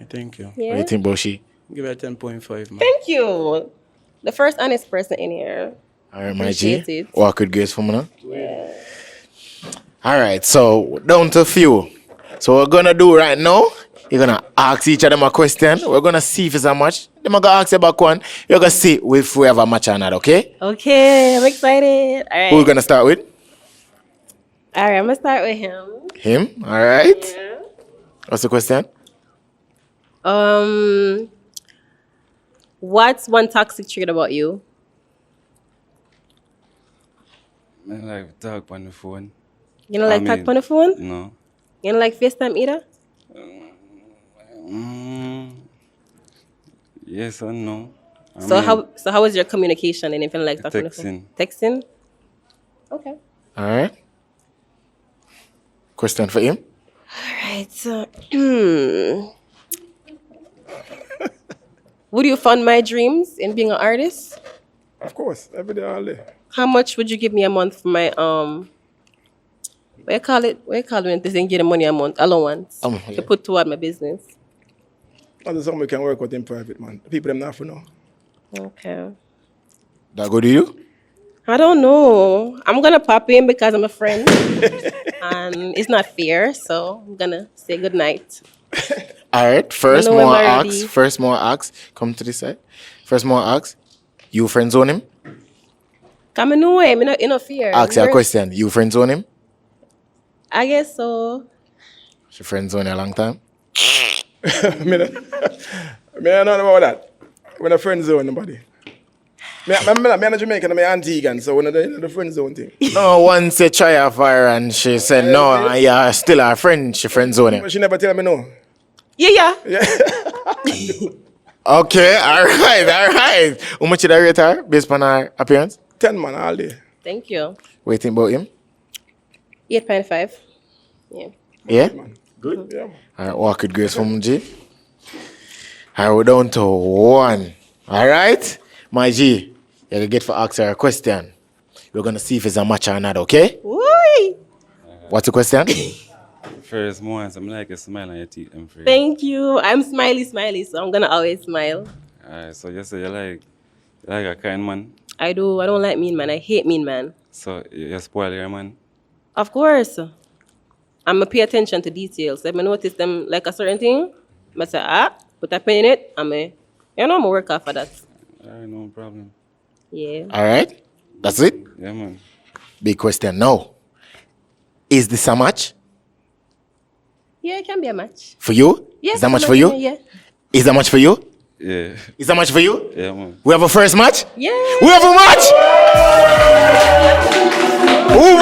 Thank you.
Yeah.
What do you think about she?
Give it a 10.5, man.
Thank you. The first honest person in here.
Alright, my G.
Appreciate it.
Walk with grace for me now.
Yeah.
Alright, so down to a few. So what we're gonna do right now, you're gonna ask each of them a question. We're gonna see if it's a match. Then I'm gonna ask you back one. You're gonna see if we have a match or not, okay?
Okay, I'm excited. All right.
Who we gonna start with?
All right, I'm gonna start with him.
Him? Alright.
Yeah.
What's the question?
What's one toxic trait about you?
I like to talk on the phone.
You don't like talk on the phone?
No.
You don't like FaceTime either?
Yes and no.
So how is your communication and if you don't like talking on the phone? Texting. Okay.
Alright. Question for him?
Alright, so would you fund my dreams in being an artist?
Of course, every day, all day.
How much would you give me a month for my what you call it when they say get the money a month allowance to put toward my business?
That's something we can work with in private, man. The people them not for know.
Okay.
That good to you?
I don't know. I'm gonna pop in because I'm a friend and it's not fair, so I'm gonna say good night.
Alright, first
You know
more
I'm already-
ask. First more ask. Come to this side. First more ask. You friend zone him?
Come no way, me no fear.
Ask you a question. You friend zone him?
I guess so.
She friend zone you a long time?
Me don't know about that. When a friend zone nobody. I'm not Jamaican, I'm Antiguan, so when the friend zone thing.
No, once you try her for her and she said no, and you're still her friend, she friend zone him.
She never tell me no.
Yeah.
Okay, all right. How much did I rate her based on her appearance?
10 man all day.
Thank you.
What you think about him?
8.5. Yeah.
Yeah?
Good. Yeah, man.
All right, walk with grace from G. All right, we're down to 1. All right? My G, you're going to get for ask her a question. We're going to see if it's a match or not, okay?
Woo!
What's the question?
First once, I'm like a smile on your teeth. I'm free.
Thank you. I'm smiley, so I'm gonna always smile.
Alright, so you say you like a kind man.
I do. I don't like mean man. I hate mean man.
So you spoil your man.
Of course. I'ma pay attention to details. If I notice them like a certain thing, I say, put a pin in it, I'ma work off for that.
Alright, no problem.
Yeah.
All right? That's it?
Yeah, man.
Big question now. Is this a match?
Yeah, it can be a match.
For you?
Yeah,
Is that much for you?
Yeah.
Is that much for you?
Yeah.
Is that much for you?
Yeah, man.
We have a first match?
Yeah.
We have a match! Woo.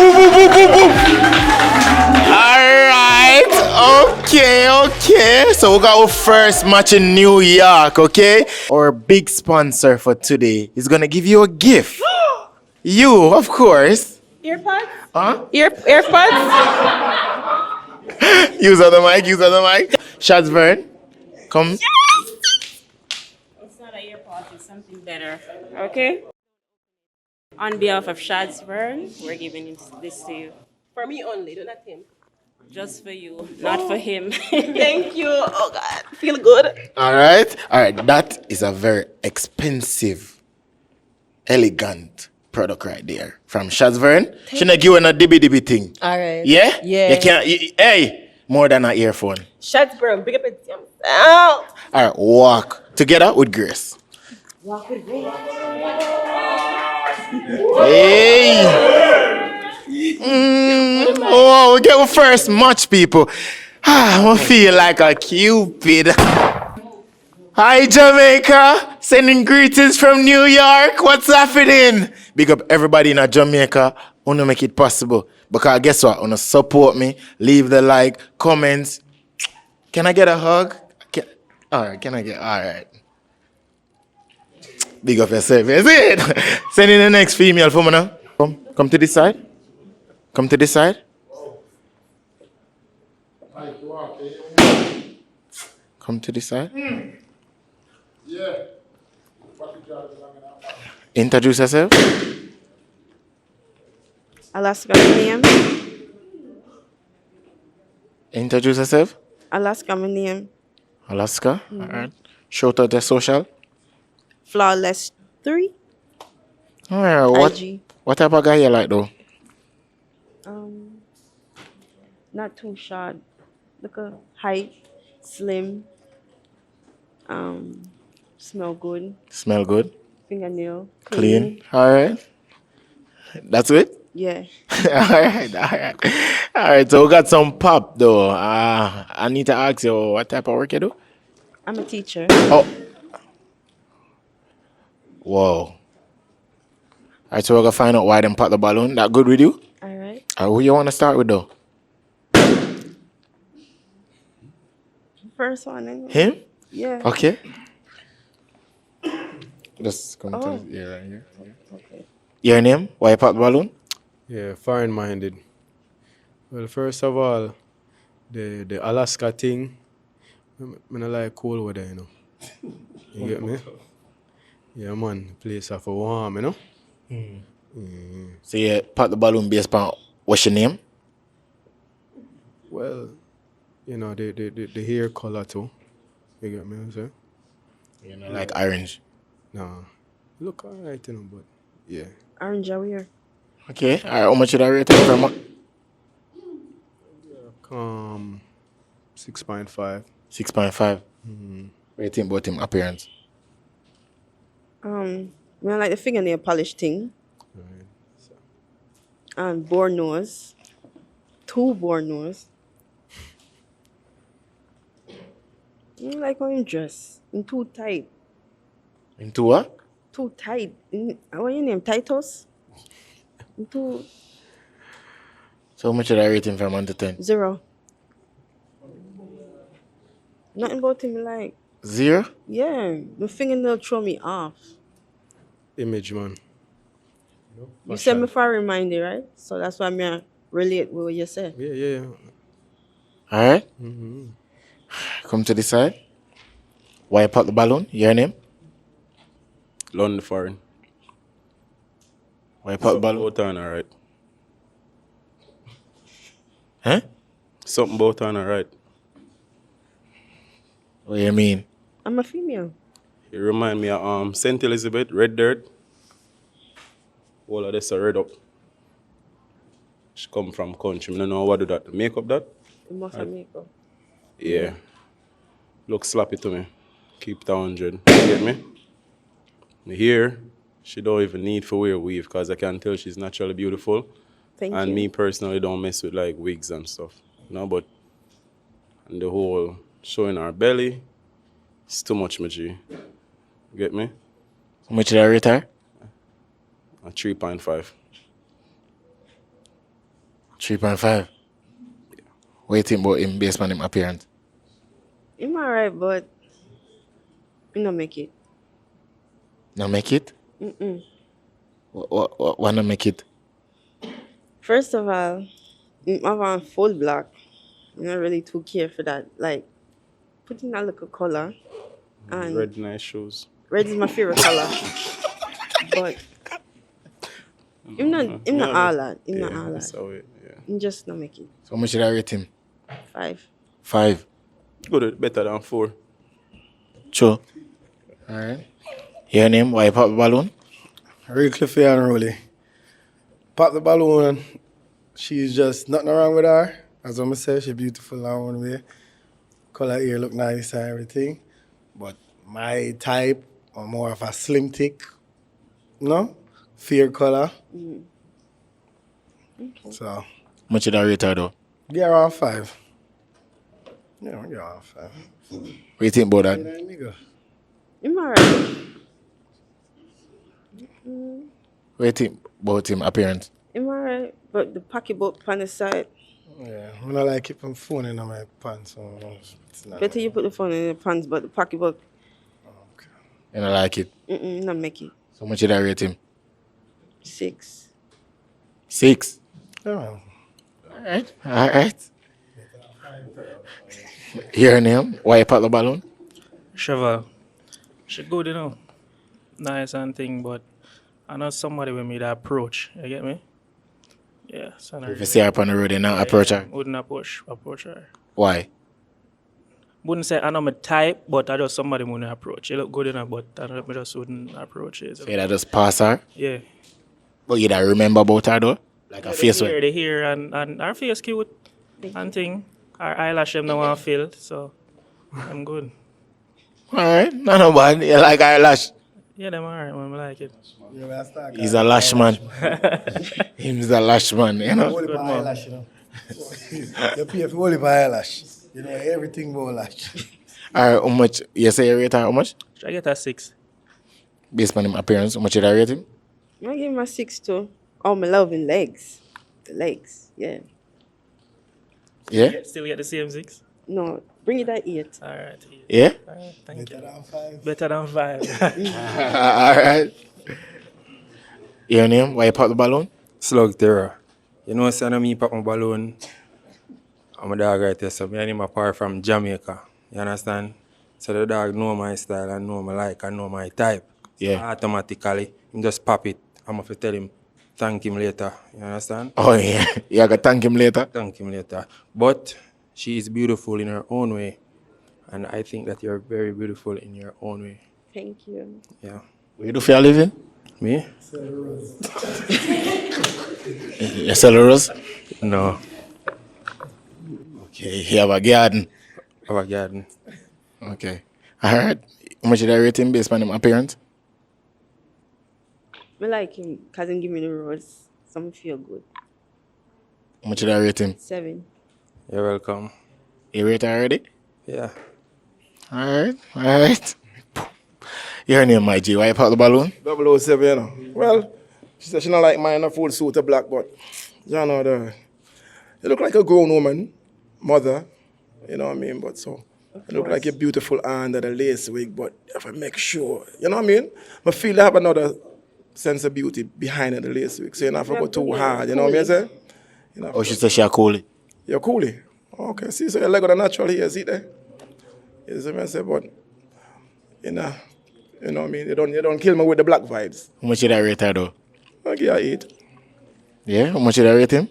Alright. Okay. So we got our first match in New York, okay? Our big sponsor for today is gonna give you a gift. You, of course.
Earpods?
Huh?
Earpods?
Use on the mic. Shots Vern. Come.
It's not an earpod, it's something better. Okay? On behalf of Shads Vern, we're giving this to you.
For me only, do not him.
Just for you, not for him.
Thank you. Oh God, feel good.
All right. That is a very expensive, elegant product right there from Shazvern. She not give you a dibby thing.
All right.
Yeah?
Yeah.
You can't. Hey, more than an earphone.
Shadsburn, big up it. Ow.
All right, walk together with grace.
Walk with me.
Hey. Oh, we get our first match, people. I feel like a cupid. Hi, Jamaica. Sending greetings from New York. What's happening? Big up everybody in Jamaica. Wanna make it possible. Because guess what? Wanna support me. Leave the like, comments. Can I get a hug? All right. Big up yourself. Is it? Send in the next female for me now. Come to this side. Come to this side. Come to this side.
Yeah.
Introduce yourself.
Alaska name.
Introduce yourself.
Alaska my name.
Alaska. All right. Shout out the social.
Flawless 3.
All right.
IG.
What type of guy you like though?
Not too short. Look a height, slim. Smell good.
Smell good.
Fingernail
Clean. All right. That's it?
Yeah.
All right. So we got some pop though. I need to ask you what type of work you do?
I'm a teacher.
Oh. Whoa. All right, so we're gonna find out why them pop the balloon. That good with you?
All right.
Who you wanna start with though?
First one. Anyway.
Him?
Yeah.
Okay. Just come
Oh.
to here right here. Okay. Your name? Why you pop the balloon?
Yeah, foreign-minded. Well, first of all, the Alaska thing, I don't like cold weather, you know. You get me? Yeah, man, place are for warm, you know.
So you pop the balloon based on what's your name?
Well, you know, the hair color too. You get me, what I'm saying?
You know, like orange.
Nah, look alright, you know, but yeah.
Orange are weird.
Okay. All right. How much should I rate it from?
6.5.
6.5. What do you think about him appearance?
I like the fingernail polish thing. And boar nose. 2 boar nose. I like how him dress. In too tight.
Into what?
Too tight. What your name? Titus? Too
So how much should I rate him from 1 to 10?
0. Nothing about him like.
0?
Yeah, my fingernail throw me off.
Image, man.
You said me for a reminder, right? So that's why I relate with what you said.
Yeah.
Alright?
Mm-hmm.
Come to this side. Wipe out the balloon. Your name?
London foreign.
Wipe out the balloon.
Both on alright.
Huh?
Something both on alright.
What do you mean?
I'm a female.
You remind me of St. Elizabeth, Red Dirt. All of this are red up. She come from country. I don't know what do that. Make up that?
You must have makeup.
Yeah. Look slappy to me. Keep it 100. You get me? Here, she don't even need for wear weave because I can tell she's naturally beautiful.
Thank
and
you.
me personally don't mess with like wigs and stuff. But and the whole showing our belly, it's too much, my G. You get me?
How much did I rate her?
A 3.5.
3.5. What do you think about him based on him appearance?
I'm alright, but you don't make it.
Not make it?
Mm-mm.
Why not make it?
First of all, I want full black. I'm not really too care for that. Like, put in a little color. And
Red nice shoes.
red is my favorite color. But I'm not all that. I'm not all
that's
that.
how it,
I'm just not make it.
So how much did I rate him?
5.
5.
Good, better than 4.
True. Alright. Your name? Wipe out the balloon?
Real Cliffy and Rolly. Pop the balloon. She's just nothing wrong with her. As I say, she's beautiful and one way. Color hair look nice and everything. But my type, I'm more of a slim thick. No? Fair color. So.
How much did I rate her though?
Yeah, around 5. Yeah, around 5.
What do you think about that?
I'm alright.
What do you think about him appearance?
I'm alright. But the pocketbook on the side.
Yeah, I don't like keeping phone in my pants. So it's not
Better you put the phone in your pants, but the pocketbook.
You don't like it?
Not make it.
So how much did I rate him?
6.
6?
Yeah.
Alright. Your name? Wipe out the balloon?
Cheval. She good, you know. Nice and thing, but I know somebody with me that approach. You get me? Yeah. So
If you see her up on the road, you not approach her?
Wouldn't approach her.
Why?
Wouldn't say I know my type, but I just somebody wouldn't approach. She look good enough, but I just wouldn't approach it.
So you that just pass her?
Yeah.
But you that remember about her though? Like her face way?
The hair and her face cute and thing. Her eyelash them no want to fill, so I'm good.
Alright, no bad. You like eyelash?
Yeah, them alright, man. I like it.
He's a lash man. He's a lash man, you know?
Only for eyelash, you know. You pay for only for eyelash. You know, everything about lash.
Alright, how much? You say you rate her how much?
Should I get a 6?
Based on him appearance, how much did I rate him?
I give him a 6 too. Oh, my love in legs. The legs, yeah.
Yeah?
Still get the same 6?
No, bring it at 8.
Alright.
Yeah?
Alright, thank
Better
you.
than 5.
Better than 5.
Alright. Your name? Why you pop the balloon?
Slug Terror. You know, son, me pop my balloon. I'm a dog right there, so me and him apart from Jamaica. You understand? So the dog know my style and know my like and know my type.
Yeah.
So automatically, him just pop it. I'm going to tell him, thank him later. You understand?
Oh, yeah. You got to thank him later?
Thank him later. But she is beautiful in her own way. And I think that you're very beautiful in your own way.
Thank you.
Yeah.
What you do for your living?
Me?
You sell a rose?
No.
Okay, you have a garden?
Have a garden.
Okay. Alright. How much did I rate him based on him appearance?
I like him because he give me the rose. So I feel good.
How much did I rate him?
7.
You're welcome.
You rate her already?
Yeah.
Alright. Your name, my G. Why you pop the balloon?
007, you know. Well, she said she don't like mine in a full suit of black, but you know, you look like a grown woman, mother, you know what I mean? But so, It look like a beautiful under the lace wig, but you have to make sure. You know what I mean? I feel I have another sense of beauty behind the lace wig, so you don't have to go too hard. You know what I mean? Say?
Oh, she said she a coolie.
You're coolie. Okay, see, so your leg on the natural here, see there? You see what I say? But, you know what I mean? You don't kill me with the black vibes.
How much did I rate her though?
I give her 8.
Yeah, how much did I rate him?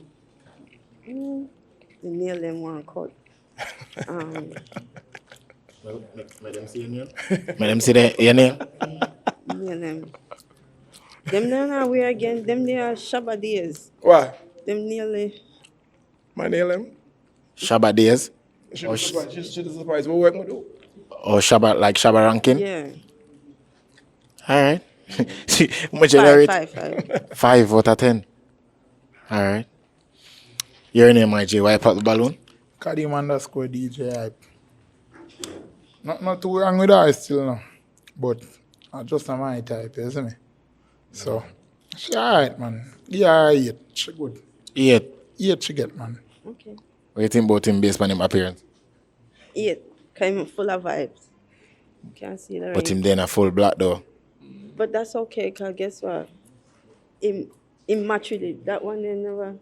The nail them one cut.
Let them see your nail. Let them see your nail.
Nail them. Them now we again. Them they are Shabba days.
Why?
Them nearly.
My nail them?
Shabba days.
She's surprised. What work we do?
Or Shabba, like Shabba ranking?
Yeah.
Alright. How much did I rate?
5.
5 out of 10. Alright. Your name, IG, wipe out the balloon?
Kadim underscore DJ hype. Not too wrong with her still now. But just not my type, you see me? So, she alright, man. Yeah, 8. She good.
8.
8 she get, man.
Okay.
What do you think about him based on him appearance?
8. Kind of full of vibes. Can't see the
But
ring.
him then a full black though.
But that's okay, because guess what? Him match with it. That one they never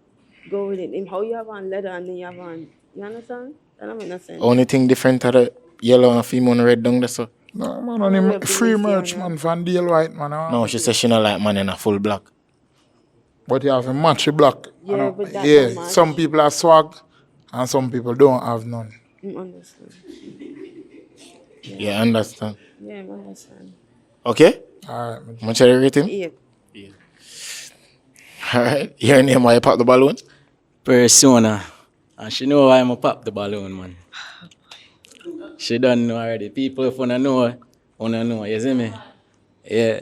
go with it. Him how you have on leather and then you have on. You understand? That don't make no sense.
Only thing different are the yellow and female and red down there, so.
No, man, only free merch, man, from Deal White, man.
No, she said she not like man in a full black.
But you have to match the black.
Yeah, but that
yeah,
don't match.
some people have swag and some people don't have none.
Understand.
Yeah, understand.
Yeah, I understand.
Okay?
Alright.
How much are you rate him?
8.
Alright. Your name, why you pop the balloon?
Persona. And she know why I'm pop the balloon, man. She don't know already. People if wanna know, you see me? Yeah,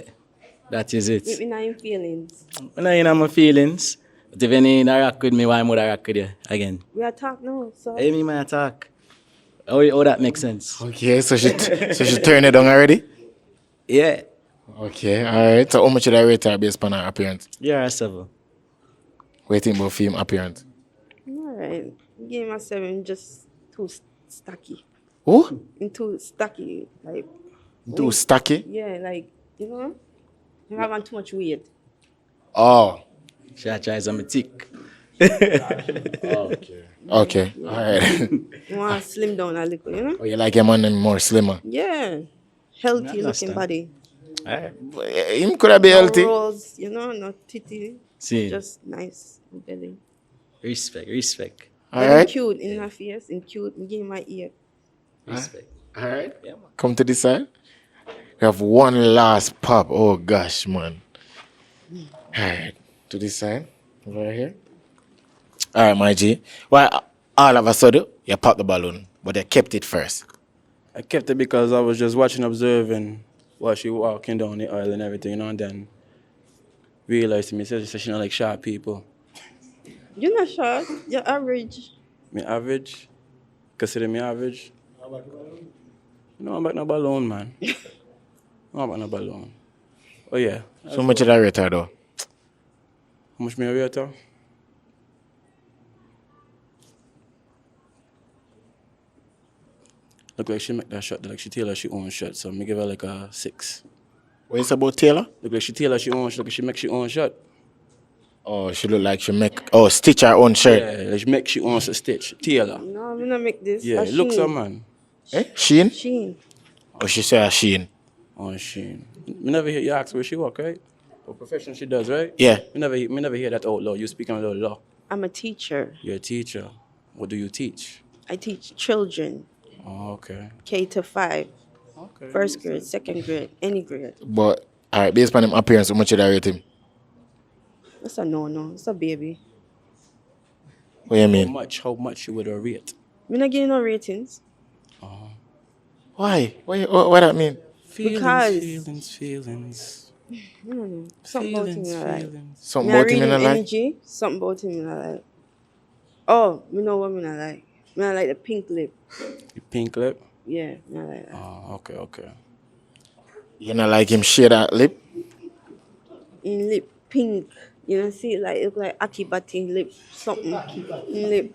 that is it.
With me not in feelings.
When I in my feelings, but if any in a rock with me, why would I rock with you again?
We are talk now, so.
Hey, me my talk. How that makes sense?
Okay, so she turn it on already?
Yeah.
Okay, alright. So how much did I rate her based on her appearance?
Yeah, 7.
Waiting about film appearance.
Alright. Give him a 7, just too stacky.
Who?
Too stacky, like.
Too stacky?
Yeah, like, you know? You having too much weight.
Oh.
She tries on my tick.
Okay. Okay, alright.
You want to slim down a little, you know?
Oh, you like your man more slimmer?
Yeah. Healthy looking
understand.
body.
Him could have been
No
healthy.
rolls, you know, not titty.
See.
Just nice belly.
Respect.
Alright.
Cute in her face and cute and give him my ear.
Respect.
Alright. Come to this side. We have one last pop. Oh gosh, man. Alright. To this side. Over here. Alright, my G. Why all of a sudden you popped the balloon, but they kept it first?
I kept it because I was just watching, observing while she walking down the aisle and everything, you know, and then realized to me, she said she not like sharp people.
You're not short. You're average.
Me average? Consider me average? No, I'm back no balloon, man. No, I'm back no balloon. Oh, yeah.
So much did I rate her though?
How much me I rate her? Look like she make that shot, like she tailor she own shot, so me give her like a 6.
What is about Taylor?
Look like she tailor she own shot, look like she make she own shot.
Oh, she look like she stitch her own shirt.
Yeah, like she make she own stitch. Tailor.
No, I'm gonna make this.
Yeah,
a
look
Shein.
some man.
Eh? Sheen?
Shein.
Oh, she say a Sheen.
Oh, Sheen. Me never hear you ask where she work, right? What profession she does, right?
Yeah.
Me never hear that out loud. You speaking a little law.
I'm a teacher.
You're a teacher. What do you teach?
I teach children.
Oh, okay.
K to 5.
Okay.
First grade, second grade, any grade.
But alright, based on him appearance, how much did I rate him?
That's a no. It's a baby.
What do you mean?
How much you would rate?
We're not getting no ratings.
Why? What that mean?
Feelings.
Something about him I like.
Something
Me I
about him
read
in a like?
energy. Something about him I like. Oh, you know what I like? I like the pink lip.
The pink lip?
Yeah, I like that.
Oh, okay.
You not like him shade that lip?
In lip pink. You know, see, like it look like Akibati lip, something in lip.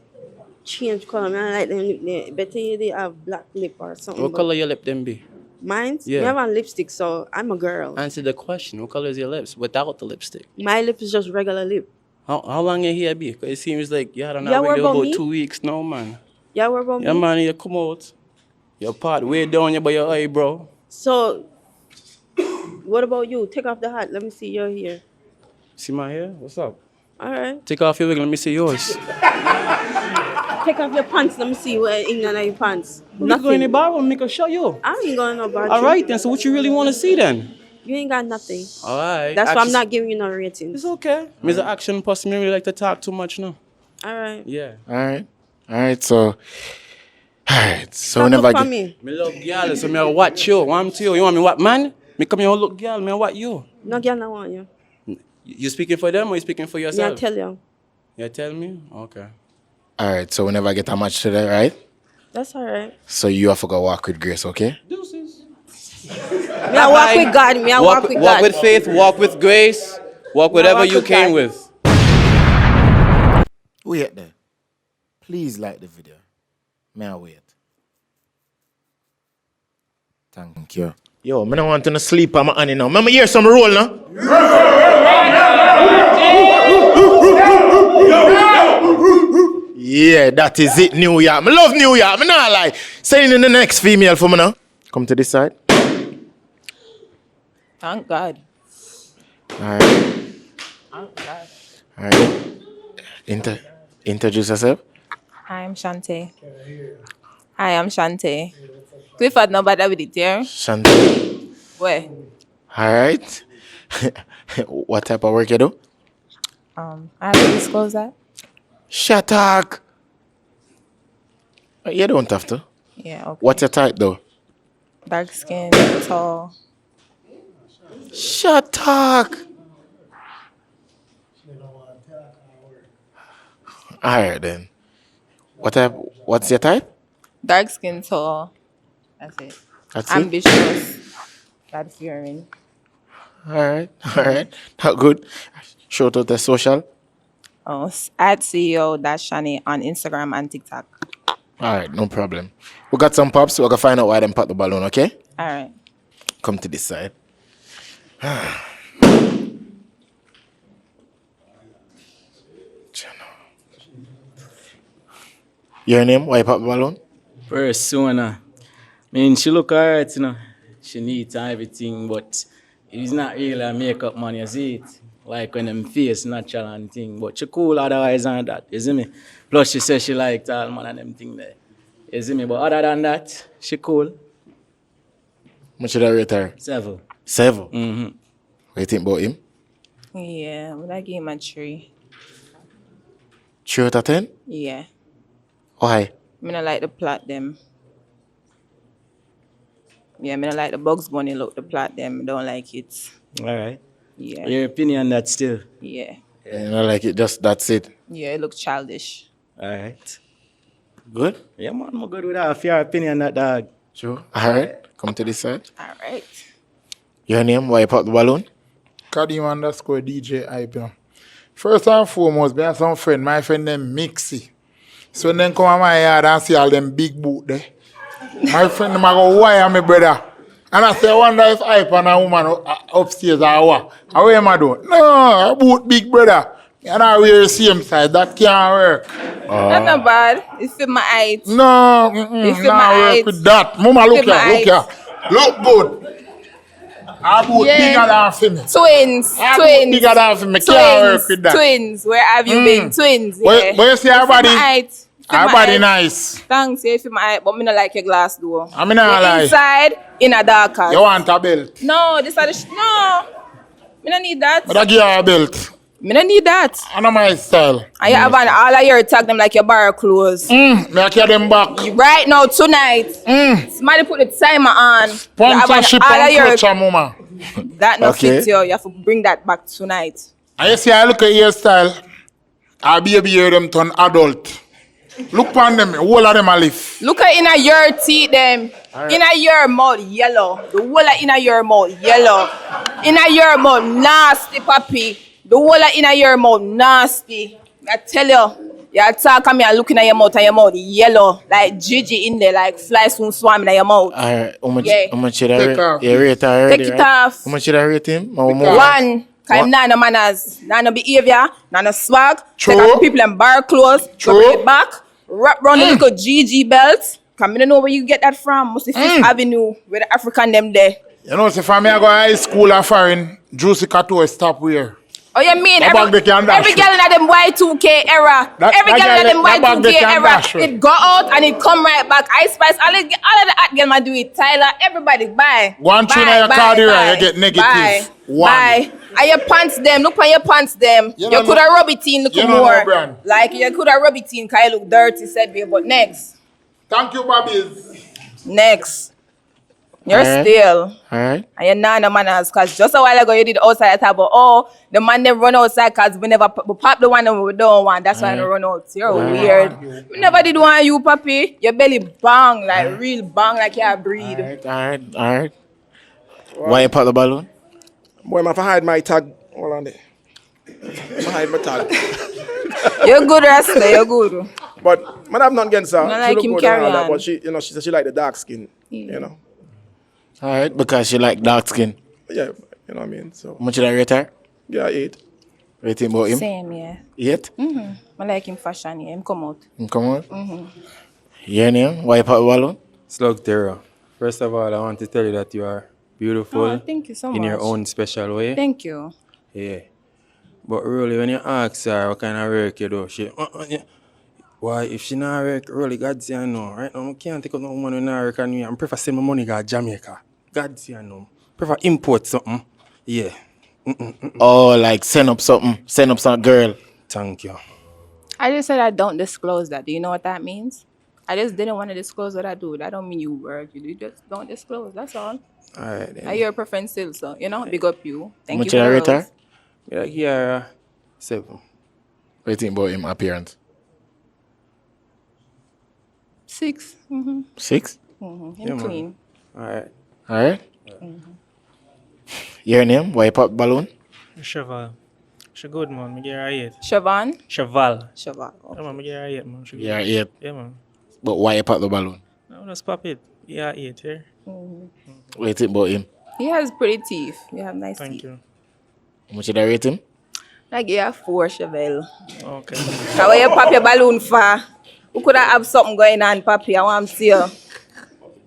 change color. I like them lip there. Better you they have black lip or something.
What color your lip them be?
Mine?
Yeah.
Me have on lipstick, so I'm a girl.
Answer the question. What color is your lips without the lipstick?
My lip is just regular lip.
How long you here be? 'Cause it seems like you had an
Yeah,
already
what about
about
me?
2 weeks now, man.
Yeah, what about
Yeah,
me?
man, you come out. Your part way down here by your eyebrow.
So, what about you? Take off the hat. Let me see your hair.
See my hair? What's up?
All right.
Take off your wig. Let me see yours.
Take off your pants. Let me see what in your pants.
You go in the bar, make a show you.
I ain't going no bar.
All right then. So what you really want to see then?
You ain't got nothing.
All right.
That's why I'm not giving you no rating.
It's okay. Me's an action person. Me really like to talk too much now.
All right.
Yeah.
Alright, so
Come
whenever
look
I
for
get
me.
Me love girl, so me watch you. Want to you? You want me what man? Me come here look girl. Me what you?
No girl, no want you.
You speaking for them or you speaking for
Yeah,
yourself?
tell you.
You tell me? Okay.
alright, so whenever I get a match today, right?
That's all right.
So you have to go walk with Grace, okay?
Me I walk with God. Me I walk with God.
Walk with faith, walk with grace, walk whatever
walk
you
with
came
God.
with.
Wait there. Please like the video. May I wait? Thank you. Yo, I don't want to sleep on my honey now. Let me hear some roll now. Yeah, that is it, New York. I love New York. I'm not lie. Send in the next female for me now. Come to this side.
Thank God.
Alright.
Thank God.
Alright. Introduce yourself.
Hi, I'm Shante. Hi, I'm Shante. Clifford, no bother with it, yeah?
Shante.
Where?
Alright. What type of work you do?
I have to disclose that?
Shut up. You don't have to.
Yeah, okay.
What's your type though?
Dark skin, tall.
Shut up. Alright then. What's your type?
Dark skin, tall. That's it.
That's it?
Ambitious. God fearing.
Alright. Not good. Shout out the social.
At CEO-Shani on Instagram and TikTok.
Alright, no problem. We got some pops. We're gonna find out why them pop the balloon, okay?
Alright.
Come to this side. Your name? Why pop the balloon?
Persona. I mean, she look alright, you know. She neat and everything, but it's not really a makeup man, you see it. Like when them face natural and thing. But she cool otherwise and that, you see me? Plus she says she liked all man and them thing there. You see me? But other than that, she cool.
Much should I rate her?
7.
7?
Mm-hmm.
What do you think about him?
Yeah, but I give him a 3.
3 out of 10?
Yeah.
Why?
I don't like the plot them. Yeah, I don't like the Bugs Bunny look, the plot them. I don't like it.
Alright.
Yeah.
Your opinion on that still?
Yeah.
You know, like it, just that's it.
Yeah, it looks childish.
Alright.
Good?
Yeah, man, I'm good with that. If your opinion on that, dog.
Sure. Alright. Come to this side.
Alright.
Your name? Why you pop the balloon?
Kadim_DJ hype, you know. First and foremost, I have some friend, my friend named Mixie. So then come to my yard and see all them big boot there. My friend them a go wire me brother. And I say, I wonder if hype and a woman upstairs or what. How am I doing? No, a boot big brother. And I wear the same size. That can't work.
That's not bad. It's fit my height.
No,
It's fit
nah
my
work
height.
with that. Mama, look
Fit my
here, look here.
height.
Look good. A boot bigger than for me.
Twins.
A boot
Twins.
bigger than for me. Can't work with that.
Twins. Where have you been? Twins.
But you see our body? Our
my
body
height.
nice.
Thanks, yeah, fit my height, but me not like your glass door.
I mean, I lie.
Inside, in a darker.
You want a belt?
No, this are the no. Me don't need that.
But I give you a belt.
Me don't need that.
I know my style.
And you have on all of your tag them like your bar clothes.
Me I carry them back.
Right now, tonight. Somebody put the timer on.
Sponsorship and clutch, mama.
That not
Okay.
fit you. You have to bring that back tonight.
And you see, I look at your style. Our baby hear them turn adult. Look on them, all of them a lift.
Look at inna your teeth them. Inna your mouth yellow. The whole of inna your mouth yellow. Inna your mouth nasty, papi. The whole of inna your mouth nasty. I tell you. You talk and me are looking at your mouth yellow. Like Gigi in there, like fly soon swarming at your mouth.
Alright,
Yeah.
how much should I
Take
rate?
off,
Yeah, rate her already,
Take it
right?
off.
How much should I rate him?
One. Cause him nah no manners, nah no behavior, nah no swag.
True.
Take off the people and bar clothes,
True.
go bring it back, wrap round the little GG belt. Cause me don't know where you get that from. Must be Fifth Avenue, where the African them there.
You know, say for me, I go high school and foreign, Juicy Kato stop where?
Oh, you mean
That bag they can dash
every
you.
girl in them Y2K era, every girl in them
that bag they
Y2K
can
era,
dash you.
it go out and it come right back. Ice Spice, all of the hot girl man do it. Tyler, everybody, bye.
One tune
Bye,
on your
bye,
card here,
bye,
you get negative.
Bye.
One.
Bye. And your pants them, look on your pants them.
You
You
don't
could
know-
have rub it in, look
you don't know
more.
brand.
Like you could have rub it in, cause you look dirty, said we. But next,
Thank you, Bobbies.
next. You're
Alright.
still.
Alright.
And you're not no manners, cause just a while ago you did outside talk about the man them run outside cause we never we pop the one and we don't want. That's why I run out. You're weird. We never did want you, papi. Your belly bang like real bang like you breed.
Alright. Why you pop the balloon?
Boy, I have to hide my tag. Hold on there. I hide my tag.
You're good, Rasta. You're good.
But man, I've not against her.
Not
She
like
look
him
good and all
carry
that,
on.
but she said she like the dark skin. You know.
Alright, because she like dark skin.
Yeah, you know what I mean. So
How much should I rate her?
yeah, 8.
Rate him about him?
Same, yeah.
8?
I like him fashion, yeah. Him come out.
Come on. Your name? Why you pop the balloon?
Slug Terror. First of all, I want to tell you that you are beautiful
Oh, thank you so
in your
much.
own special way.
Thank you.
Yeah. But really, when you ask her what kind of work you do, she, yeah. Why, if she not work, really, God say I know. Right now, I can't take out no money when I work and I prefer send my money to Jamaica. God say I know. Prefer import something. Yeah.
Oh, like send up some girl.
Thank you.
I just said I don't disclose that. Do you know what that means? I just didn't want to disclose what I do. That don't mean you work. You just don't disclose. That's all.
Alright then.
I your preference still, so big up you. Thank
Much
you.
I
for
rate her?
those.
Yeah, yeah. 7.
Rating about him appearance.
6.
6?
Him
Yeah, man.
clean.
Alright.
Alright. Your name? Why you pop balloon?
Cheval. She good, man. Me give her 8.
Siobhan?
Cheval.
Siobhan.
Yeah, man. Me give her 8, man. She good.
Yeah, 8.
Yeah, man.
But why you pop the balloon?
No, just pop it. Yeah, 8 here.
Rate it about him.
He has pretty teeth. You have nice
Thank
teeth.
you.
How much should I rate him?
Like you have 4, Chevelle.
Okay.
Now where you pop your balloon for? Who could have something going on, papi? I want to see you.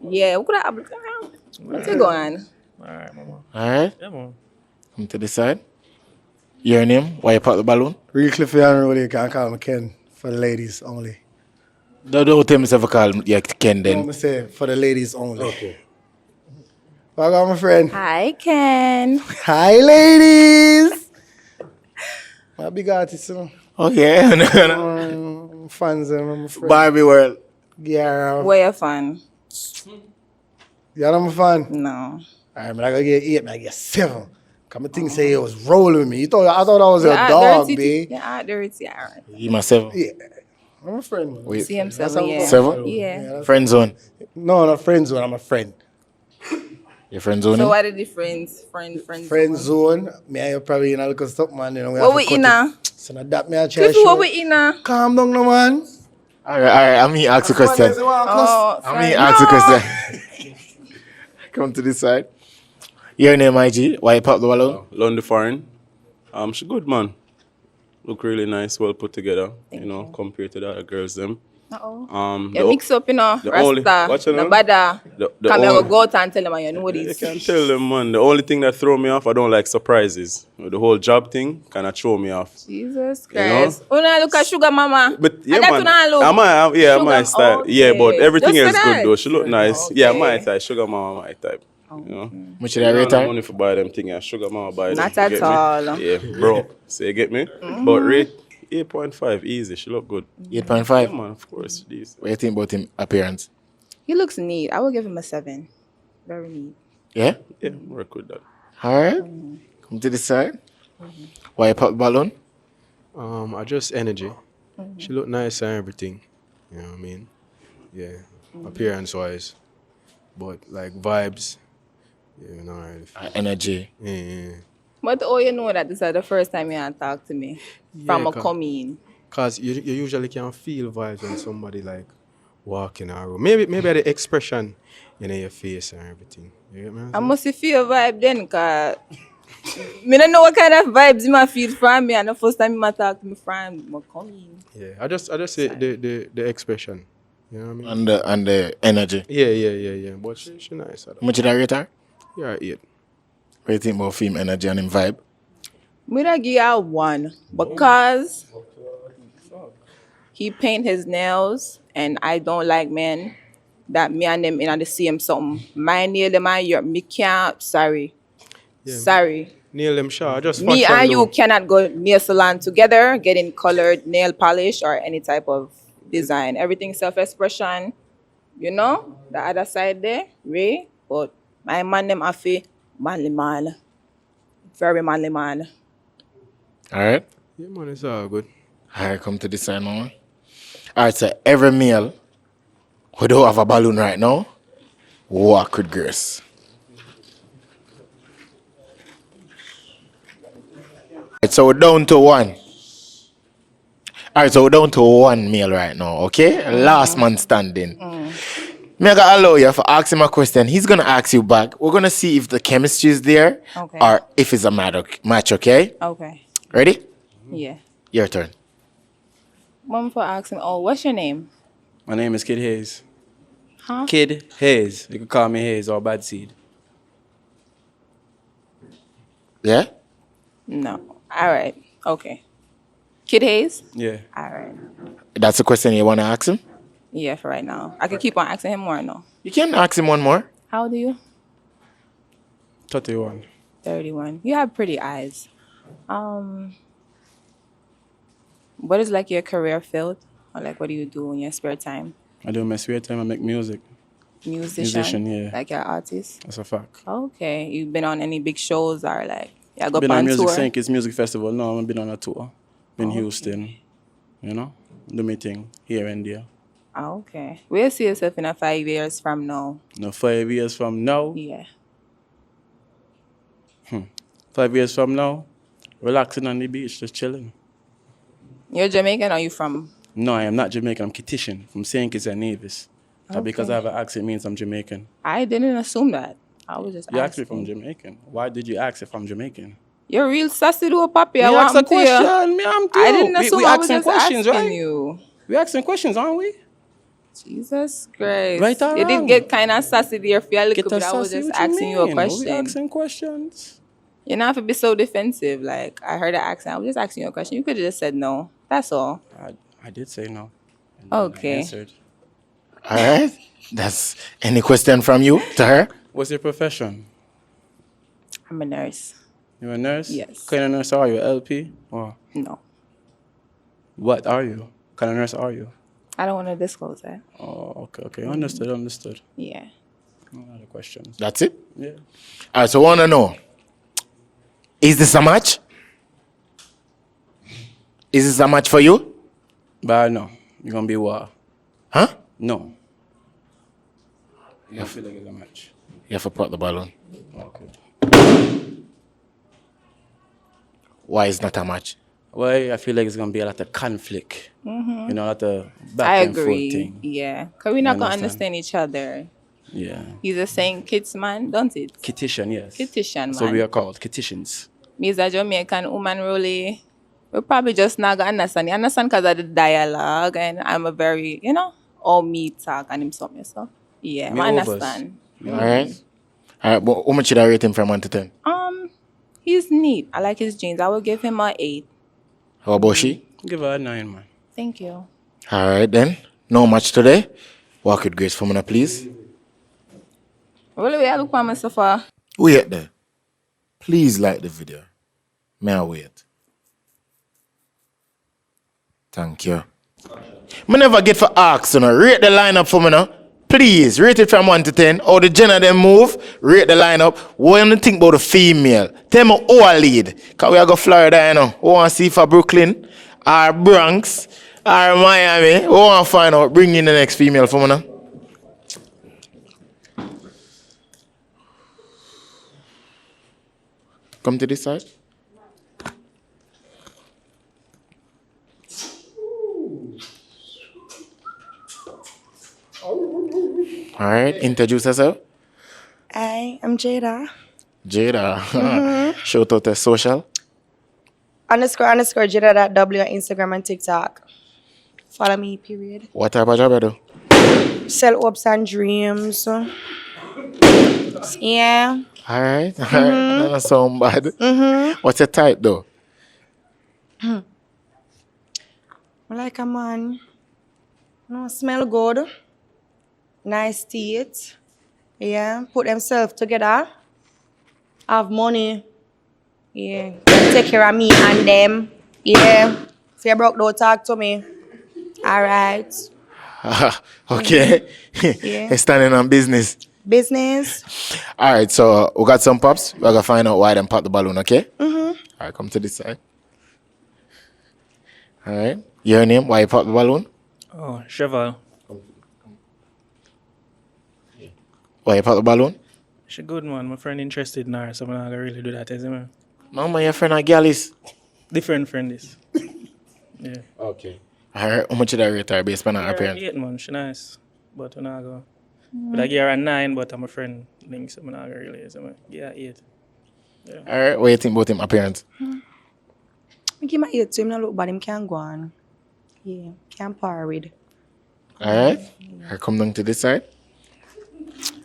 Yeah, who could have? What's going on?
Alright, mama.
Alright.
Yeah, man.
Come to the side. Your name? Why you pop the balloon?
Real Cliffy Unruly, you can call me Ken for the ladies only.
Don't tell me if I call you Ken
I'm
then.
gonna say for the ladies only. Okay. I got my friend.
Hi, Ken.
Hi, ladies. My big artist, you know.
Okay.
Fans, I'm a friend.
Barbie World.
Yeah.
Where you fan?
Yeah, I'm a fan.
No.
All right, man, I gotta get 8, man, I get 7. Come thing say he was rolling with me. I thought I was a dog, babe.
Yeah, dirty, alright.
You my 7.
Yeah. I'm a friend, man.
Wait.
See him
That's
7,
how-
yeah.
7?
Yeah.
Friend zone.
No, not friend zone. I'm a friend.
Your friend zone?
So
him?
what are the difference?
Friend zone. Me and you probably in a little stuff, man. You know,
What we in a?
So now that me a try
Cliffy,
show.
what we in a?
Calm down, no man.
Alright. I'm here ask a question.
Oh,
I'm here ask a question. Come to this side. Your name, IG? Why you pop the balloon?
London foreign. She good, man. Look really nice, well put together. Compared to the other girls them.
Uh-oh. You mix up, Rasta,
watch it
the
now.
bada.
The
Come here,
only-
go out and tell them you know
You
this.
can't tell them, man. The only thing that throw me off, I don't like surprises. The whole job thing kind of throw me off.
Jesus
You know?
Christ. Una look at Sugar Mama.
But yeah,
And that
man.
una look.
I my
Sugar-
style. Yeah, but
okay.
everything
Just
else
for
good
that?
though. She look nice. Yeah, my type. Sugar Mama, my type. You know?
Much should I rate her?
Money for buy them thing. Yeah, Sugar Mama buy them.
Not
you
at
get me?
all.
Yeah, bro. So you get me? But rate 8.5 easy. She look good.
8.5?
Yeah, man, of course. This.
What do you think about him appearance?
He looks neat. I will give him a 7. Very neat.
Yeah?
Yeah, work with that.
Alright. Come to this side. Why you pop the balloon?
I just energy. She look nice and everything. You know what I mean? Yeah. Appearance wise. But like vibes. Yeah, you know,
energy.
Yeah.
But you know that this is the first time you talk to me from a
cause-
come in.
Cause you usually can feel vibes when somebody like walking around. Maybe the expression in your face and everything. You get me?
I must feel vibe then, cause me don't know what kind of vibes you might feel from me. And the first time you might talk to me from, me come in.
Yeah, I just say the expression. You know what I mean?
And the energy.
Yeah. But she nice.
How much did I rate her?
Yeah, 8.
What do you think about film energy and him vibe?
Me da give her 1 because he paint his nails and I don't like men that me and them in the same something. My nail them and your me can't. Sorry.
Nail them sure. Just
Me
fashion
and you
though.
cannot go nail salon together, getting colored nail polish or any type of design. Everything self-expression. You know, the other side there, Ray. But my man them are manly man. Very manly man.
Alright?
Yeah, man, it's all good.
Alright, come to this side now. Alright, so every male who don't have a balloon right now, walk with grace. Alright, so we're down to 1. Alright, so we're down to 1 male right now, okay? Last man standing. Me I gotta allow you for ask him a question. He's gonna ask you back. We're gonna see if the chemistry is there or if it's a match, okay?
Okay.
Ready?
Yeah.
Your turn.
Mom for asking, what's your name?
My name is Kid Hayes.
Huh?
Kid Hayes. You can call me Hayes or Bad Seed.
Yeah?
No. All right. Okay. Kid Hayes?
Yeah.
All right.
That's the question you wanna ask him?
Yeah, for right now. I can keep on asking him more, no?
You can ask him one more.
How old are you?
31.
31. You have pretty eyes. What is like your career field? Or like what do you do in your spare time?
I do in my spare time, I make music.
Musician?
Yeah.
Like you're an artist?
That's a fact.
Okay. You've been on any big shows or like you go
Been
on
on Music
tour?
St. Kitts Music Festival. No, I've been on a tour. Been Houston. You know? Do my thing here and there.
Okay. Where you see yourself in 5 years from now?
No, 5 years from now.
Yeah.
5 years from now, relaxing on the beach, just chilling.
You're Jamaican or you from?
No, I am not Jamaican. I'm Kititian from St. Kitts and Nevis. Not because I
Okay.
have an accent means I'm Jamaican.
I didn't assume that. I was just
You asked me
asking.
if I'm Jamaican. Why did you ask if I'm Jamaican?
You're real sassy though, papi.
Me
I
ask a
want to you.
question. Me am too.
I didn't assume.
We
I was
asking
just
questions,
asking
right?
you.
We asking questions, aren't we?
Jesus Christ.
Right or
You
wrong?
did get kind of sassy there for a little
Get
bit. I was
sassy,
just
what you
asking you a
mean?
question.
We asking questions.
You don't have to be so defensive. Like, I heard the accent. I was just asking you a question. You could have just said no. That's all.
I did say no.
Okay.
I answered.
Alright. That's any question from you to her?
What's your profession?
I'm a nurse.
You're a nurse?
Yes.
What kind of nurse are you? LP? Or
No.
what are you? What kind of nurse are you?
I don't want to disclose that.
Oh, okay. Understood.
Yeah.
No other questions.
That's it?
Yeah.
Alright, so I wanna know. Is this a match? Is this a match for you?
But no. You're gonna be what?
Huh?
No. I feel like it's a match.
You have to put the balloon.
Okay.
Why is not a match?
Well, I feel like it's gonna be a lot of conflict.
Mhm.
You know, a lot of
I
back and forth
agree.
thing.
Yeah. Because we're not
You
going to
understand?
understand each other.
Yeah.
He's a St. Kitts man, don't it?
Kititian, yes.
Kititian
So
man.
we are called Kititians.
Me as a Jamaican woman, really, we probably just not gonna understand. You understand because of the dialogue, and I'm a very, all me talk and him something, so yeah,
Me
I
overs.
understand.
Alright. Alright, but how much should I rate him from 1 to 10?
He's neat. I like his jeans. I will give him a 8.
How about she?
Give her a 9, man.
Thank you.
Alright then. No match today. Walk with grace for me, please.
Really, we look for me so far.
Wait there. Please like the video. May I wait? Thank you. Me never get for ask, rate the lineup for me now. Please, rate it from 1 to 10. How the gender them move, rate the lineup. What do you think about the female? Tell me who I lead. Because we are go Florida, We want to see for Brooklyn, or Bronx, or Miami. We want to find out. Bring in the next female for me now. Come to this side. All right, introduce yourself.
I'm Jada.
Jada.
Mhm.
Shout out to social.
__ Jada.w on Instagram and TikTok. Follow me, period.
What type of job you do?
Sell hopes and dreams. Yeah.
All right. All right.
Mhm.
That doesn't sound bad.
Mhm.
What's your type though?
I like a man. No, smell good. Nice teeth. Yeah. Put themselves together. Have money. Yeah. Take care of me and them. Yeah. If you're broke, don't talk to me. All right.
Okay.
Yeah.
Standing on business.
Business.
All right. So we got some pops. We're gonna find out why them pop the balloon. Okay.
Mm-hmm.
All right. Come to this side. All right. Your name? Why you pop the balloon?
Oh, Cheval.
Why you pop the balloon?
She good, man. My friend interested in her, so I'm not gonna really do that, is it, man?
No, man, your friend a girl is.
Different friend is. Yeah.
Okay. All right. How much did I rate her based on her appearance?
8, man. She nice. But I'm not go. But I give her a 9, but I'm a friend. Link, so I'm not gonna really, so I'm yeah, 8. Yeah.
All right. What do you think about him appearance?
I give my 8 to him, not look bad, him can go on. Yeah, can't par with.
All right. I come down to this side.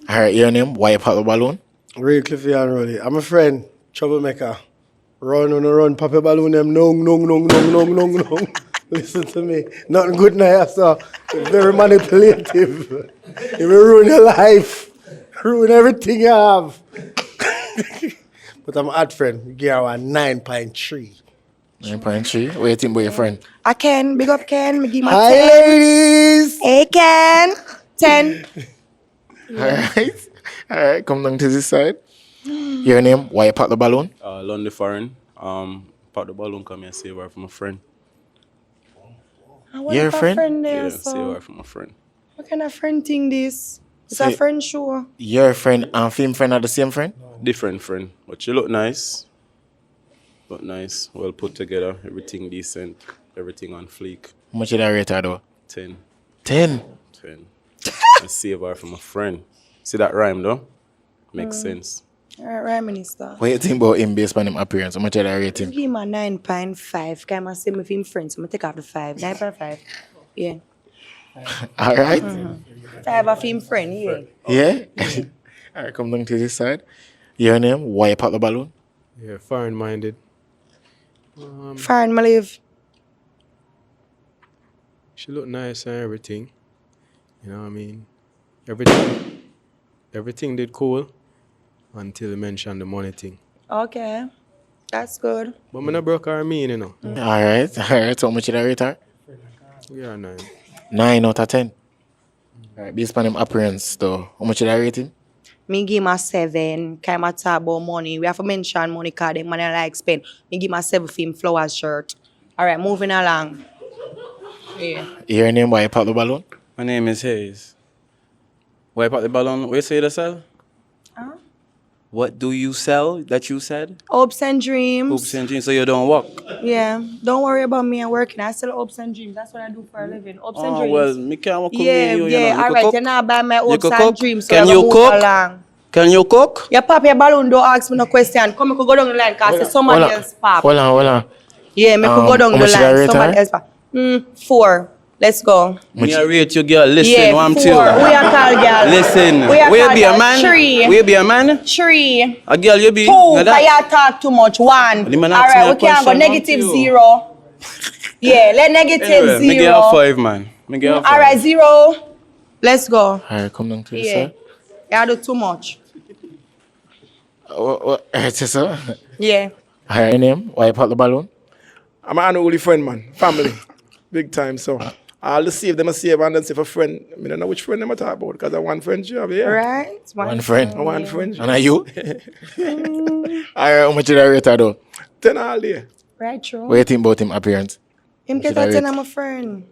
All right. Your name? Why you pop the balloon?
Real Cliffy and Rolly. I'm a friend, troublemaker. Run on a run, pop a balloon, them nong. Listen to me. Nothing good now, so very manipulative. It will ruin your life. Ruin everything you have. But I'm a hot friend. Give her a 9.3.
9.3. What do you think about your friend?
I can, big up Ken, me give my
Hi,
10.
ladies.
Hey Ken, 10.
All right. All right. Come down to this side. Your name? Why you pop the balloon?
London Foreign. Pop the balloon, come here, save her from a friend.
Your friend?
There,
Yeah,
so.
save her from a friend.
What kind of friend thing this? It's
So-
a friend show.
Your friend and film friend are the same friend?
Different friend, but she look nice. Look nice, well put together, everything decent, everything on fleek.
How much did I rate her though?
10.
10?
10. I save her from a friend. See that rhyme though? Makes sense.
All right, Prime Minister.
What do you think about him based on him appearance? How much did I rate him?
Give him a 9.5. Can I say with him friends? So I take off the 5. 9.5. Yeah.
All right.
5 of him friend, yeah.
Yeah? All right, come down to this side. Your name? Why you pop the balloon?
Yeah, foreign-minded.
Foreign, my live.
She look nice and everything. You know what I mean? Everything did cool until you mentioned the money thing.
Okay. That's good.
But me not broke her mean, you know.
All right. All right. So how much did I rate her?
Yeah, 9.
9 out of 10. All right. Based on him appearance though, how much did I rate him?
Me give him a 7. Kind of talk about money. We have to mention money because them money like spend. Me give him a 7 for him flowers shirt. All right, moving along. Yeah.
Your name? Why you pop the balloon?
My name is Hayes. Why you pop the balloon? What you say to sell?
Huh?
What do you sell that you said?
Hopes and dreams.
Hoops and jeans, so you don't walk.
Yeah. Don't worry about me. I'm working. I sell hopes and dreams. That's what I do for a living. Hopes and
Oh,
dreams.
well, me can't walk with
Yeah,
you,
yeah.
you know.
All
You
right,
cook?
you're not buy my
You
hopes
could
and
cook?
dreams. So
Can
I
you
move
cook?
along.
Can you cook?
You pop your balloon, don't ask me no question. Come, we could go down the line because somebody else pop.
Hold on.
Yeah, me could go down
how
the
much did I
line.
rate
Somebody
her?
else pop. 4. Let's go.
Me a rate you, girl. Listen,
Yeah,
what I'm
4.
telling you.
We are called girl.
Listen,
We are
will you
called
be a
girl.
man?
3.
Will you be a man?
3.
A girl, you be?
2.
Now
Because you talk too much. 1.
The man
All
ask me
right,
a
we can't go
question,
negative
what to you?
0. Yeah, let negative
Anyway,
0.
me give her 5, man. Me give her 5.
All right, 0. Let's go.
All right, come down to this
Yeah.
side.
You do too much.
What? So?
Yeah.
All right, your name? Why you pop the balloon?
I'm an unholy friend, man. Family. Big time, so. I'll just save them a save and then save a friend. I don't know which friend I'm talking about because I one friend you have, yeah.
Right?
One friend.
One friend.
And are you? All right, how much did I rate her though?
10 all day.
Right, true.
What do you think about him appearance?
Him
What
get
should I
a 10,
rate?
I'm a friend.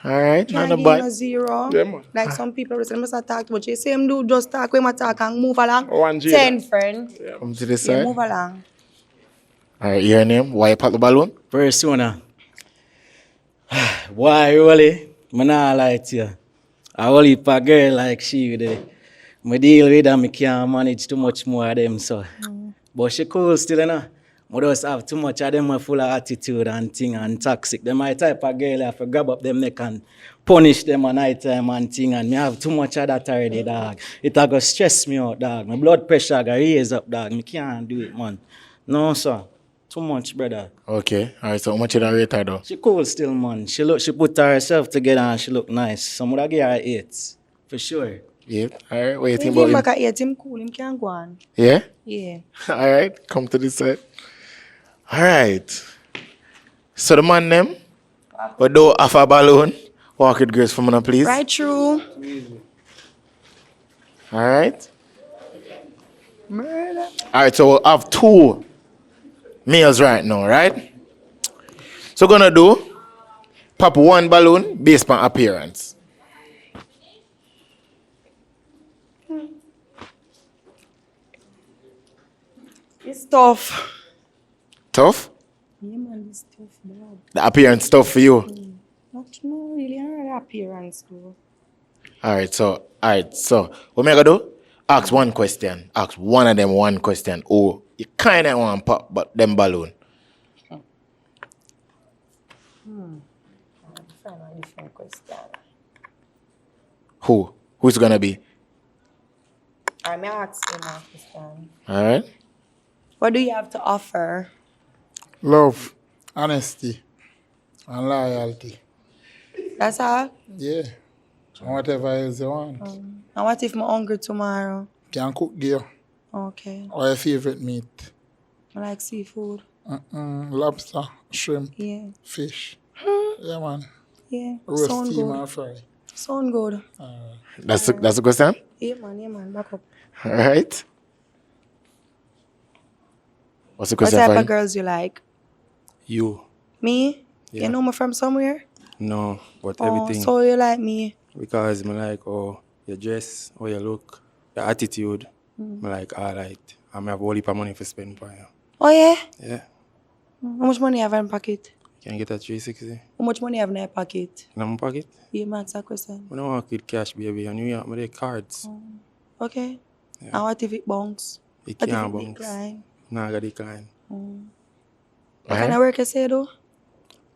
All right,
Can't
not
give
bad.
him a 0.
Yeah, man.
Like some people say, must talk too much. You say him do just talk when I talk and move along.
1 G.
10, friend.
Come to this
Yeah,
side.
move along.
All right, your name? Why you pop the balloon?
Persona. Why, really? I'm not lie to you. I only heap a girl like she with I deal with her, I can't manage too much more of them, so. But she cool still, you know. I just have too much of them are full of attitude and thing and toxic. Them my type of girl I have to grab up them neck and punish them at night time and thing, and me have too much of that already, dog. It a go stress me out, dog. My blood pressure go raise up, dog. Me can't do it, man. No, sir. Too much, brother.
Okay. All right. So how much you done rate her though?
She cool still, man. She put herself together and she look nice. Some would give her 8, for sure.
Yeah. All right. What you think
Give
about
him
him?
back at 8, him cool, him can go on.
Yeah.
Yeah.
All right. Come to this side. All right. So the man them, but do half a balloon. Walk it, girls, for me now, please.
Right through.
All right.
Murder.
All right. So we'll have 2 males right now, right? So gonna do pop 1 balloon based on appearance.
It's tough.
Tough?
Yeah, man, it's tough, blood.
The appearance tough for you.
Not no really another appearance, though.
All right. So what me gonna do? Ask one question. Ask one of them one question. Oh, you kind of want to pop, but them balloon.
Find a different question.
Who's gonna be?
I may ask him a question.
All right.
What do you have to offer?
Love, honesty, and loyalty.
That's all?
Yeah. And whatever else you want.
And what if I'm hungry tomorrow?
Can cook gear.
Okay.
Or your favorite meat.
I like seafood.
Lobster, shrimp,
Yeah.
fish. Yeah, man.
Yeah.
Roast,
Sound
steam,
good.
and fry.
Sound good.
That's the question.
Yeah, man. Back up.
All right. What's the
What
question
type
for
of
you?
girls you like?
You.
Me?
Yeah.
You know me from somewhere?
No, but
Oh,
everything.
so you like me?
Because I like your dress, how you look, your attitude. I like all right. I have a whole heap of money for spend for you.
Oh, yeah?
Yeah.
How much money you have in pocket?
Can you get a 360
How much money you have in your pocket?
in my pocket?
Yeah, man, that's a question.
I don't want with cash, baby. And you have my cards.
Okay. And what if it bounce?
It
What if
can't
it
bounce.
decline?
Nah, I got decline.
What kind of work you say, though?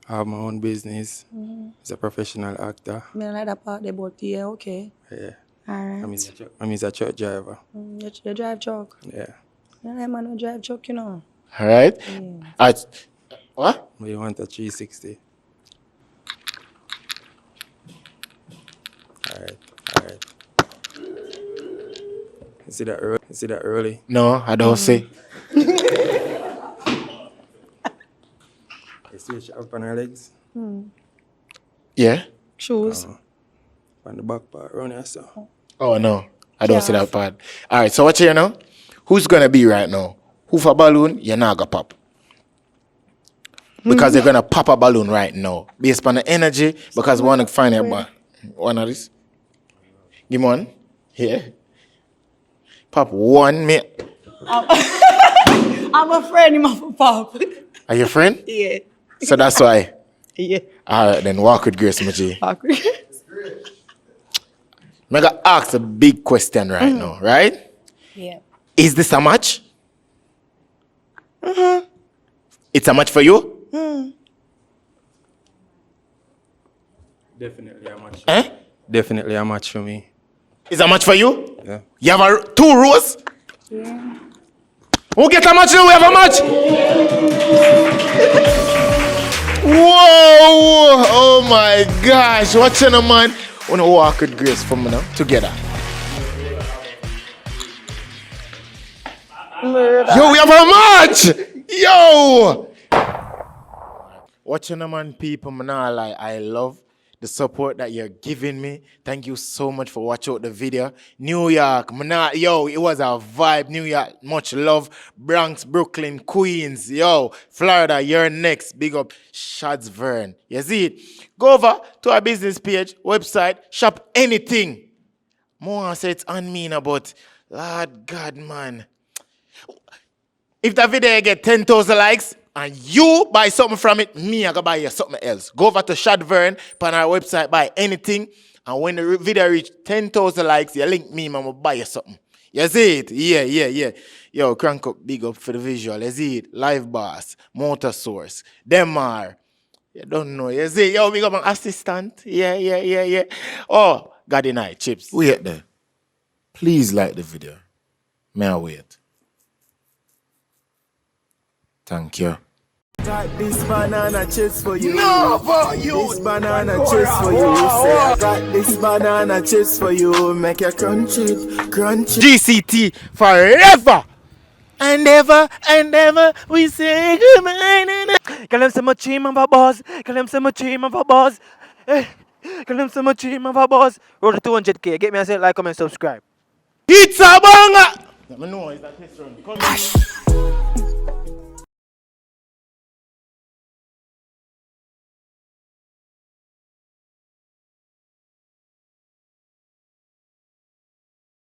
I have my own business.
Mhm.
As a professional actor.
I don't like that part there, but yeah, okay.
Yeah.
Alright.
I'm a truck driver.
You drive truck?
Yeah.
Yeah, man, no drive truck, you know.
All right. What?
But you want a 360. All right. You see that early?
No, I don't see.
You see she up on her legs?
Yeah.
Shoes.
On the back part, around here, so.
Oh no, I don't see
Yeah.
that part. All right. So watch here now. Who's gonna be right now? Who for balloon? You're not gonna pop. Because they're gonna pop a balloon right now, based on the energy. Because we want to find it, but one of this. Give me one. Here. Pop one, me.
I'm a friend, him of a pop.
Are you a friend?
Yeah.
So that's why.
Yeah.
All right, then walk with grace, my G.
Awkward.
I'm gonna ask a big question right now, right?
Yeah.
Is this a match? It's a match for you?
Definitely a match.
Eh?
Definitely a match for me.
Is a match for you?
Yeah.
You have 2 rows?
Yeah.
Who get a match now? We have a match. Whoa! Oh my gosh! Watching a man. Wanna walk with grace from now together. Yo, we have a match! Yo! Watching a man, people, man, I love the support that you're giving me. Thank you so much for watching out the video. New York, man, yo, it was a vibe. New York, much love. Bronx, Brooklyn, Queens, yo, Florida, you're next. Big up Shads Vern. You see it? Go over to our business page, website, shop anything. More say it's on me now, but Lord God, man. If that video get 10,000 likes and you buy something from it, me I go buy you something else. Go over to Shad Vern on our website, buy anything, And when the video reach 10,000 likes, you link me, man, I'll buy you something. You see it? Yeah. Yo, crank up, big up for the visual. You see it? Live Boss, Motor Source, Demar. You don't know. You see? Yo, big up an assistant. Yeah. Oh, Goddy Night, Chips.
Wait there. Please like the video. May I wait? Thank you.
Got this banana chips for you.
No, but you.
This banana chips for you. Say I got this banana chips for you. Make you crunch it.
GCT forever. And ever, we say goodbye.
Girl, them say my team of a buzz. Girl, them say my team of a buzz. Girl, them say my team of a buzz. Road to 200k. Get me a say like, comment, subscribe.
It's a banger. I know it's a test run. Come